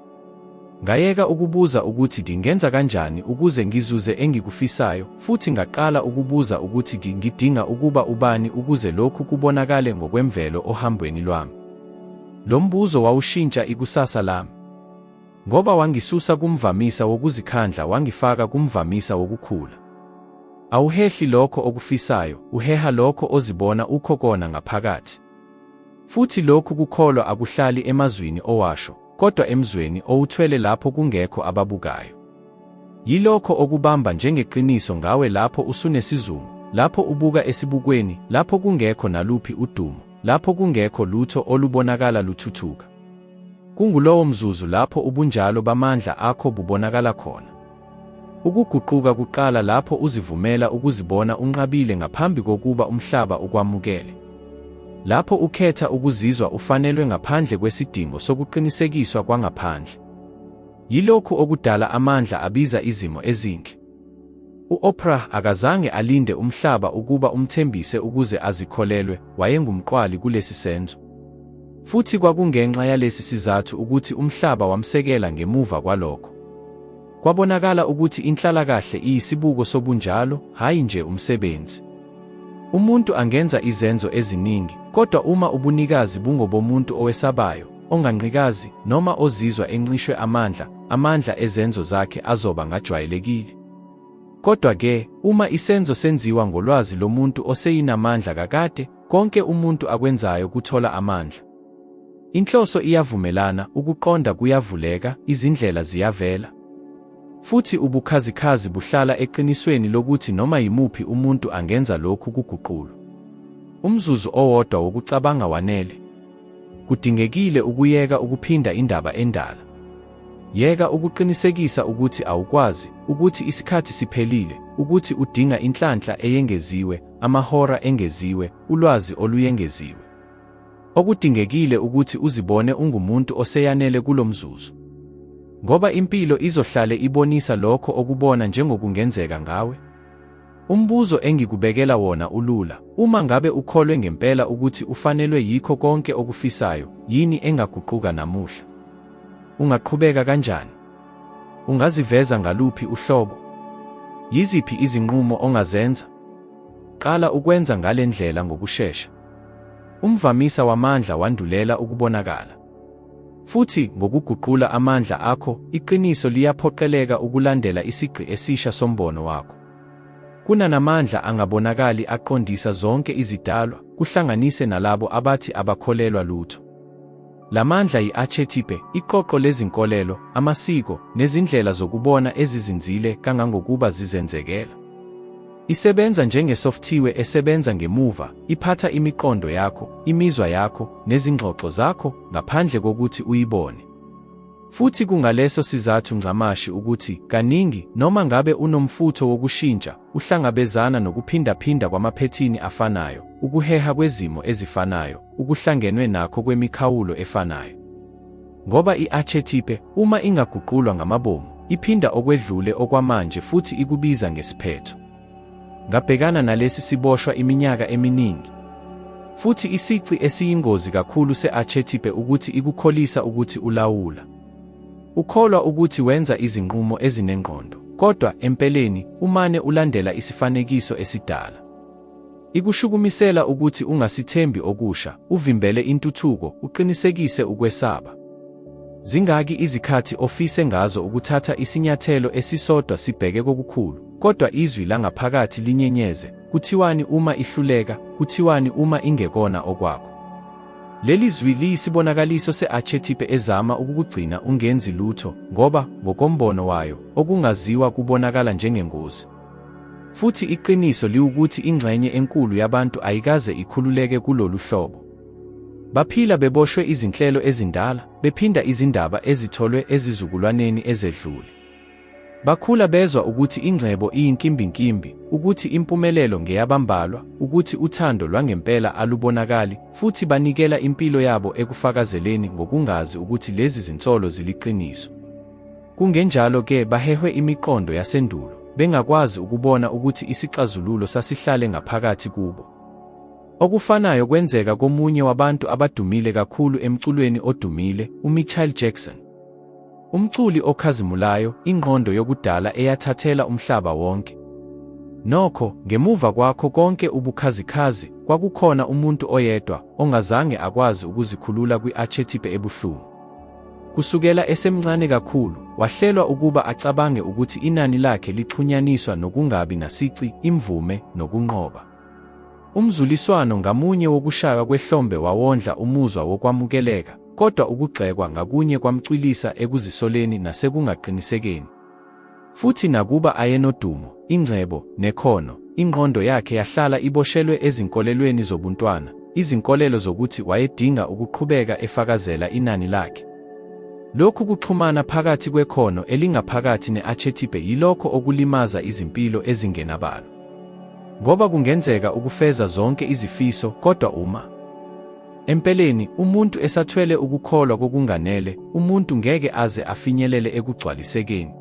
Ngayeka ukubuza ukuthi ngingenza kanjani ukuze ngizuze engikufisayo, futhi ngaqala ukubuza ukuthi ngidinga ukuba ubani ukuze lokhu kubonakale ngokwemvelo ohambweni lwami. Lo mbuzo wawushintsha ikusasa lami. Ngoba wangisusa kumvamisa wokuzikhandla wangifaka kumvamisa wokukhula. Awuhehli lokho okufisayo, uheha lokho ozibona ukho kona ngaphakathi. Futhi lokhu kukholwa akuhlali emazwini owasho, kodwa emzweni owuthwele lapho kungekho ababukayo. Yilokho okubamba njengeqiniso ngawe lapho usunesizungu, lapho ubuka esibukweni, lapho kungekho naluphi udumo, lapho kungekho lutho olubonakala luthuthuka. Kungulowo mzuzu lapho ubunjalo bamandla akho bubonakala khona. Ukuguquka kuqala lapho uzivumela ukuzibona unqabile ngaphambi kokuba umhlaba ukwamukele. Lapho ukhetha ukuzizwa ufanelwe ngaphandle kwesidingo sokuqinisekiswa kwangaphandle. Yilokhu okudala amandla abiza izimo ezinhle. U-Oprah akazange alinde umhlaba ukuba umthembise ukuze azikholelwe, wayengumqwali kulesi senzo. Futhi kwakungenxa yalesi sizathu ukuthi umhlaba wamsekela ngemuva kwalokho. Kwabonakala ukuthi inhlalakahle iyisibuko sobunjalo, hayi nje umsebenzi. Umuntu angenza izenzo eziningi, kodwa uma ubunikazi bungobomuntu owesabayo, onganqikazi, noma ozizwa encishwe amandla ezenzo zakhe azoba ngajwayelekile. Kodwa-ke, uma isenzo senziwa ngolwazi lomuntu oseyinamandla kakade, konke umuntu akwenzayo kuthola amandla. Inhloso iyavumelana, ukuqonda kuyavuleka, izindlela ziyavela. Futhi ubukhazikhazi buhlala eqinisweni lokuthi noma yimuphi umuntu angenza lokhu kuguqulo. Umzuzu owodwa wokucabanga wanele. Kudingekile ukuyeka ukuphinda indaba endala. Yeka ukuqinisekisa ukuthi awukwazi, ukuthi isikhathi siphelile, ukuthi udinga inhlanhla eyengeziwe, amahora engeziwe, ulwazi oluyengeziwe. Okudingekile ukuthi uzibone ungumuntu oseyanele kulo mzuzu. Ngoba impilo izohlale ibonisa lokho okubona njengokungenzeka ngawe. Umbuzo engikubekela wona ulula, uma ngabe ukholwe ngempela ukuthi ufanelwe yikho konke okufisayo, yini engaguquka namuhla? Ungaqhubeka kanjani? Ungaziveza ngaluphi uhlobo? Yiziphi izinqumo ongazenza? Qala ukwenza ngale ndlela ngokushesha. Umvamisa wamandla wandulela ukubonakala. Futhi ngokuguqula amandla akho, iqiniso liyaphoqeleka ukulandela isigqi esisha sombono wakho. Kunanamandla angabonakali aqondisa zonke izidalwa, kuhlanganise nalabo abathi abakholelwa lutho. Lamandla yi-archetype, iqoqo lezinkolelo, amasiko, nezindlela zokubona ezizinzile kangangokuba zizenzekela. Isebenza njengesofthiwe esebenza ngemuva, iphatha imiqondo yakho, imizwa yakho, nezingxoxo zakho, ngaphandle kokuthi uyibone. Futhi kungaleso sizathu ncamashi ukuthi, kaningi, noma ngabe unomfutho wokushintsha, uhlangabezana nokuphindaphinda kwamaphethini afanayo, ukuheha kwezimo ezifanayo, ukuhlangenwe nakho kwemikhawulo efanayo. Ngoba i-archetype, uma ingaguqulwa ngamabomu, iphinda okwedlule okwamanje futhi ikubiza ngesiphetho. Ngabhekana nalesi siboshwa iminyaka eminingi. Futhi isici esiyingozi kakhulu se-archetype ukuthi ikukholisa ukuthi ulawula. Ukholwa ukuthi wenza izinqumo ezinengqondo, kodwa empeleni umane ulandela isifanekiso esidala. Ikushukumisela ukuthi ungasithembi okusha, uvimbele intuthuko, uqinisekise ukwesaba. Zingaki izikhathi ofise ngazo ukuthatha isinyathelo esisodwa sibheke kokukhulu, kodwa izwi langaphakathi linyenyeze, kuthiwani uma ihluleka, kuthiwani uma ingekona okwakho. Leli zwi liyisibonakaliso se-archetype ezama ukukugcina ungenzi lutho, ngoba, ngokombono wayo, okungaziwa kubonakala njengengozi. Futhi iqiniso liwukuthi ingxenye enkulu yabantu ayikaze ikhululeke kulolu hlobo. Baphila beboshwe izinhlelo ezindala, bephinda izindaba ezitholwe ezizukulwaneni ezedlule. Bakhula bezwa ukuthi ingcebo iyinkimbinkimbi, ukuthi impumelelo ngeyabambalwa, ukuthi uthando lwangempela alubonakali, futhi banikela impilo yabo ekufakazeleni ngokungazi ukuthi lezi zinsolo ziliqiniso. Kungenjalo-ke bahehwe imiqondo yasendulo, bengakwazi ukubona ukuthi isixazululo sasihlale ngaphakathi kubo. Okufanayo kwenzeka komunye wabantu abadumile kakhulu emculweni odumile, uMichael Jackson. Umculi okhazimulayo, ingqondo yokudala eyathathela umhlaba wonke. Nokho, ngemuva kwakho konke ubukhazikhazi, kwakukhona umuntu oyedwa ongazange akwazi ukuzikhulula kwi-archetype ebuhlungu. Kusukela esemncane kakhulu, wahlelwa ukuba acabange ukuthi inani lakhe lixhunyaniswa nokungabi nasici, imvume, nokunqoba. Umzuliswano ngamunye wokushaywa kwehlombe wawondla umuzwa wokwamukeleka, kodwa ukugxekwa ngakunye kwamcwilisa ekuzisoleni nasekungaqinisekeni. Futhi nakuba ayenodumo, ingcebo, nekhono, ingqondo yakhe yahlala iboshelwe ezinkolelweni zobuntwana, izinkolelo zokuthi wayedinga ukuqhubeka efakazela inani lakhe. Lokhu kuxhumana phakathi kwekhono elingaphakathi ne-archetype yilokho okulimaza izimpilo ezingenabalo. Ngoba kungenzeka ukufeza zonke izifiso, kodwa empeleni, umuntu esathwele ukukholwa kokunganele, umuntu ngeke aze afinyelele ekugcwalisekeni.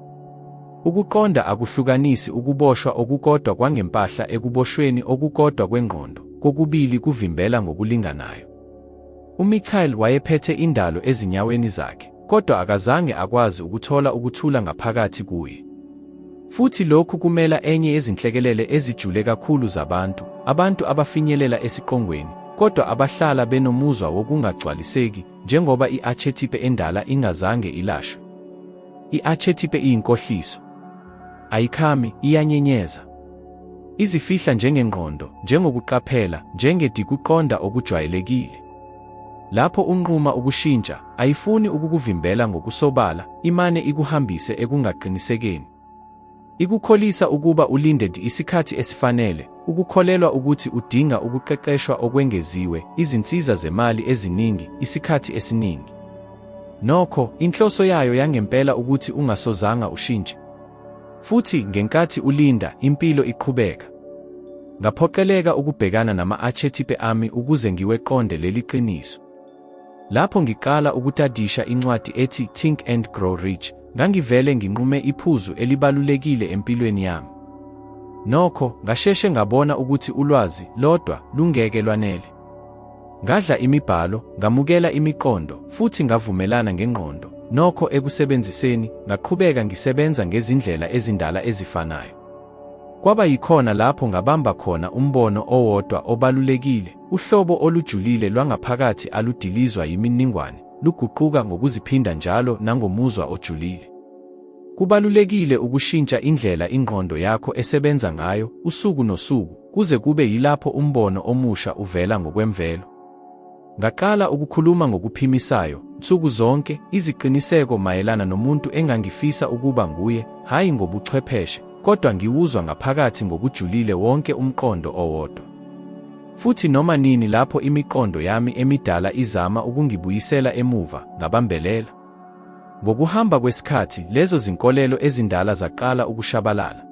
Ukuqonda akuhlukanisi ukuboshwa okukodwa kwangempahla ekuboshweni okukodwa kwengqondo, kokubili kuvimbela ngokulinganayo. UMichael wayephethe indalo ezinyaweni zakhe, kodwa akazange akwazi ukuthola ukuthula ngaphakathi kuye. Futhi lokhu kumela enye yezinhlekelele ezijule kakhulu zabantu, abantu abafinyelela esiqongweni, kodwa abahlala benomuzwa wokungagcwaliseki, njengoba i-archetype endala ingazange ilashwe. I-archetype iyinkohliso. Ayikhami, iyanyenyeza. Izifihla njengengqondo, njengokuqaphela, njengedikuqonda okujwayelekile. Lapho unquma ukushintsha, ayifuni ukukuvimbela ngokusobala, imane ikuhambise ekungaqinisekeni. Ikukholisa ukuba ulinde isikhathi esifanele, ukukholelwa ukuthi udinga ukuqeqeshwa okwengeziwe, izinsiza zemali eziningi, isikhathi esiningi. Nokho, inhloso yayo yangempela ukuthi ungasozanga ushintshe. Futhi ngenkathi ulinda, impilo iqhubeka. Ngaphoqeleka ukubhekana nama-archetype ami ukuze ngiweqonde leli qiniso. Lapho ngiqala ukutadisha incwadi ethi Think and Grow Rich, ngangivele nginqume iphuzu elibalulekile empilweni yami. Nokho, ngasheshe ngabona ukuthi ulwazi lodwa lungeke lwanele. Ngadla imibhalo, ngamukela imiqondo, futhi ngavumelana ngengqondo. Nokho ekusebenziseni, ngaqhubeka ngisebenza ngezindlela ezindala ezifanayo. Kwaba yikhona lapho ngabamba khona umbono owodwa obalulekile, uhlobo olujulile lwangaphakathi aludilizwa yiminingwane, luguquka ngokuziphinda njalo nangomuzwa ojulile. Kubalulekile ukushintsha indlela ingqondo yakho esebenza ngayo, usuku nosuku, kuze kube yilapho umbono omusha uvela ngokwemvelo. Ngaqala ukukhuluma ngokuphimisayo, nsuku zonke, iziqiniseko mayelana nomuntu engangifisa ukuba nguye, hayi ngobuchwepheshe, kodwa ngiwuzwa ngaphakathi ngokujulile wonke umqondo owodwa. Futhi noma nini lapho imiqondo yami emidala izama ukungibuyisela emuva, ngabambelela. Ngokuhamba kwesikhathi, lezo zinkolelo ezindala zaqala ukushabalala.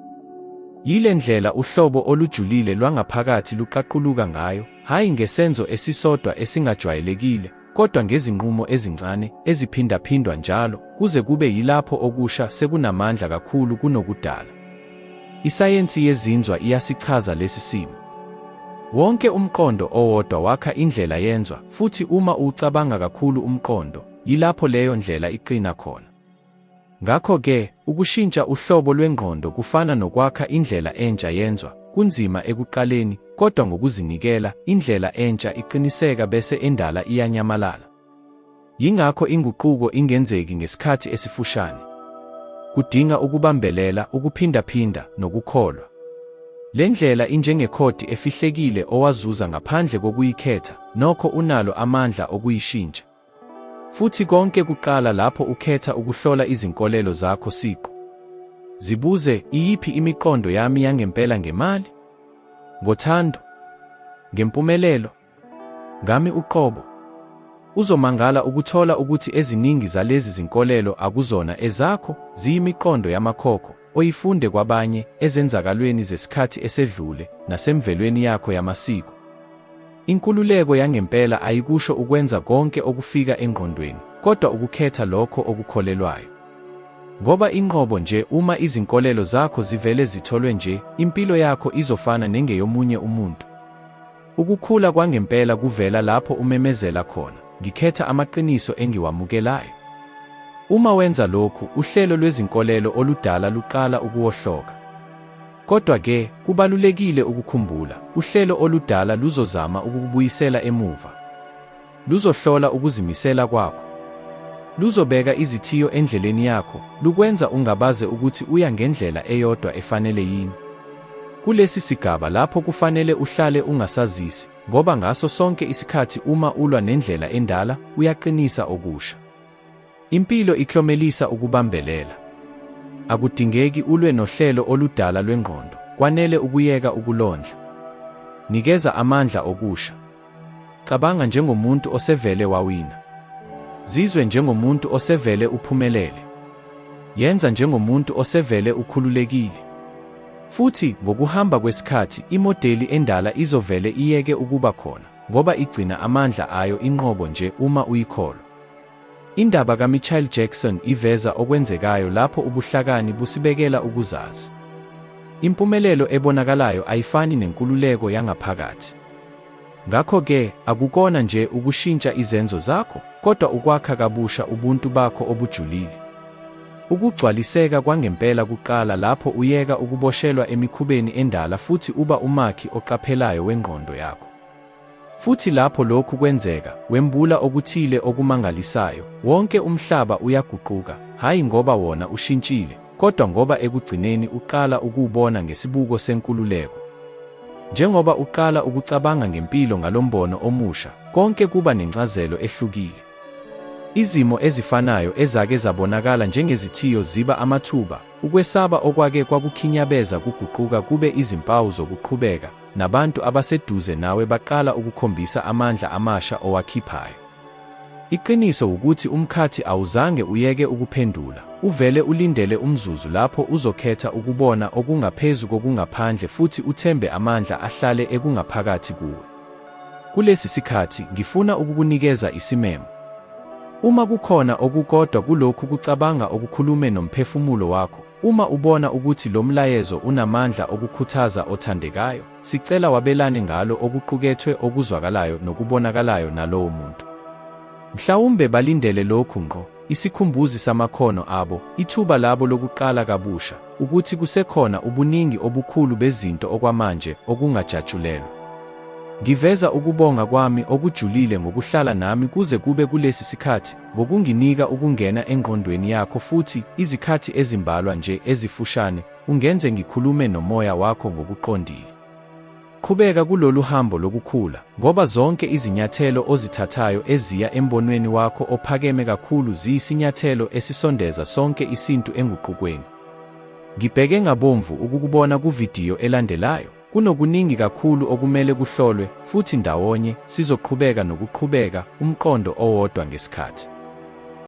Yile ndlela uhlobo olujulile lwangaphakathi luqaquluka ngayo, hayi ngesenzo esisodwa esingajwayelekile, kodwa ngezinqumo ezincane, eziphindaphindwa njalo, kuze kube yilapho okusha sekunamandla kakhulu kunokudala. Isayensi yezinzwa iyasichaza lesi simo. Wonke umqondo owodwa wakha indlela yenzwa, futhi uma ucabanga kakhulu umqondo, yilapho leyo ndlela iqina khona. Ngakho-ke, ukushintsha uhlobo lwengqondo kufana nokwakha indlela entsha yenzwa, kunzima ekuqaleni, kodwa ngokuzinikela, indlela entsha iqiniseka bese endala iyanyamalala. Yingakho inguquko ingenzeki ngesikhathi esifushane. Kudinga ukubambelela, ukuphindaphinda, nokukholwa. Le ndlela injengekhodi efihlekile owazuza ngaphandle kokuyikhetha, nokho unalo amandla okuyishintsha. Futhi konke kuqala lapho ukhetha ukuhlola izinkolelo zakho siqu. Zibuze, iyiphi imiqondo yami yangempela ngemali? Ngothando? Ngempumelelo? Ngami uqobo? Uzomangala ukuthola ukuthi eziningi zalezi zinkolelo akuzona ezakho, ziyimiqondo yamakhokho oyifunde kwabanye ezenzakalweni zesikhathi esedlule nasemvelweni yakho yamasiko. Inkululeko yangempela ayikusho ukwenza konke okufika engqondweni, kodwa ukukhetha lokho okukholelwayo. Ngoba inqobo nje uma izinkolelo zakho zivele zitholwe nje, impilo yakho izofana nengeyomunye umuntu. Ukukhula kwangempela kuvela lapho umemezela khona, ngikhetha amaqiniso engiwamukelayo. Uma wenza lokhu, uhlelo lwezinkolelo oludala luqala ukuwohloka. Kodwa-ke, kubalulekile ukukhumbula, uhlelo oludala luzozama ukukubuyisela emuva. Luzohlola ukuzimisela kwakho. Luzobeka izithiyo endleleni yakho, lukwenza ungabaze ukuthi uya ngendlela eyodwa efanele yini. Kulesi sigaba lapho kufanele uhlale ungasazisi, ngoba ngaso sonke isikhathi uma ulwa nendlela endala, uyaqinisa okusha. Impilo iklomelisa ukubambelela. Akudingeki ulwe nohlelo oludala lwengqondo, kwanele ukuyeka ukulondla. Nikeza amandla okusha. Cabanga njengomuntu osevele wawina. Zizwe njengomuntu osevele uphumelele. Yenza njengomuntu osevele ukhululekile. Futhi, ngokuhamba kwesikhathi, imodeli endala izovele iyeke ukuba khona, ngoba igcina amandla ayo inqobo nje uma uyikholwa. Indaba kaMichael Jackson iveza okwenzekayo lapho ubuhlakani busibekela ukuzazi. Impumelelo ebonakalayo ayifani nenkululeko yangaphakathi. Ngakho-ke, akukona nje ukushintsha izenzo zakho, kodwa ukwakha kabusha ubuntu bakho obujulile. Ukugcwaliseka kwangempela kuqala lapho uyeka ukuboshelwa emikhubeni endala futhi uba umakhi oqaphelayo wengqondo yakho. Futhi lapho lokhu kwenzeka, wembula okuthile okumangalisayo, wonke umhlaba uyaguquka, hayi ngoba wona ushintshile, kodwa ngoba ekugcineni uqala ukuwubona ngesibuko senkululeko. Njengoba uqala ukucabanga ngempilo ngalombono omusha, konke kuba nencazelo ehlukile. Izimo ezifanayo ezake zabonakala njengezithiyo ziba amathuba, ukwesaba okwake kwakukhinyabeza kuguquka kube izimpawu zokuqhubeka, nabantu abaseduze nawe baqala ukukhombisa amandla amasha owakhiphayo. Iqiniso ukuthi umkhathi awuzange uyeke ukuphendula, uvele ulindele umzuzu lapho uzokhetha ukubona okungaphezu kokungaphandle futhi uthembe amandla ahlale ekungaphakathi kuwe. Kulesi sikhathi ngifuna ukukunikeza isimemo. Uma kukhona okukodwa kulokhu kucabanga okukhulume nomphefumulo wakho, uma ubona ukuthi lo mlayezo unamandla okukhuthaza othandekayo, sicela wabelane ngalo okuqukethwe okuzwakalayo nokubonakalayo nalowo muntu. Mhlawumbe balindele lokhu ngqo, isikhumbuzi samakhono abo, ithuba labo lokuqala kabusha, ukuthi kusekhona ubuningi obukhulu bezinto okwamanje okungajatshulelwa. Ngiveza ukubonga kwami okujulile ngokuhlala nami kuze kube kulesi sikhathi, ngokunginika ukungena engqondweni yakho futhi, izikhathi ezimbalwa nje ezifushane, ungenze ngikhulume nomoya wakho ngokuqondile. Qhubeka kulolu hambo lokukhula, ngoba zonke izinyathelo ozithathayo eziya embonweni wakho ophakeme kakhulu ziyisinyathelo esisondeza sonke isintu enguqukweni. Ngibheke ngabomvu ukukubona kuvidiyo elandelayo. Kunokuningi kakhulu okumele kuhlolwe, futhi ndawonye sizoqhubeka nokuqhubeka umqondo owodwa ngesikhathi.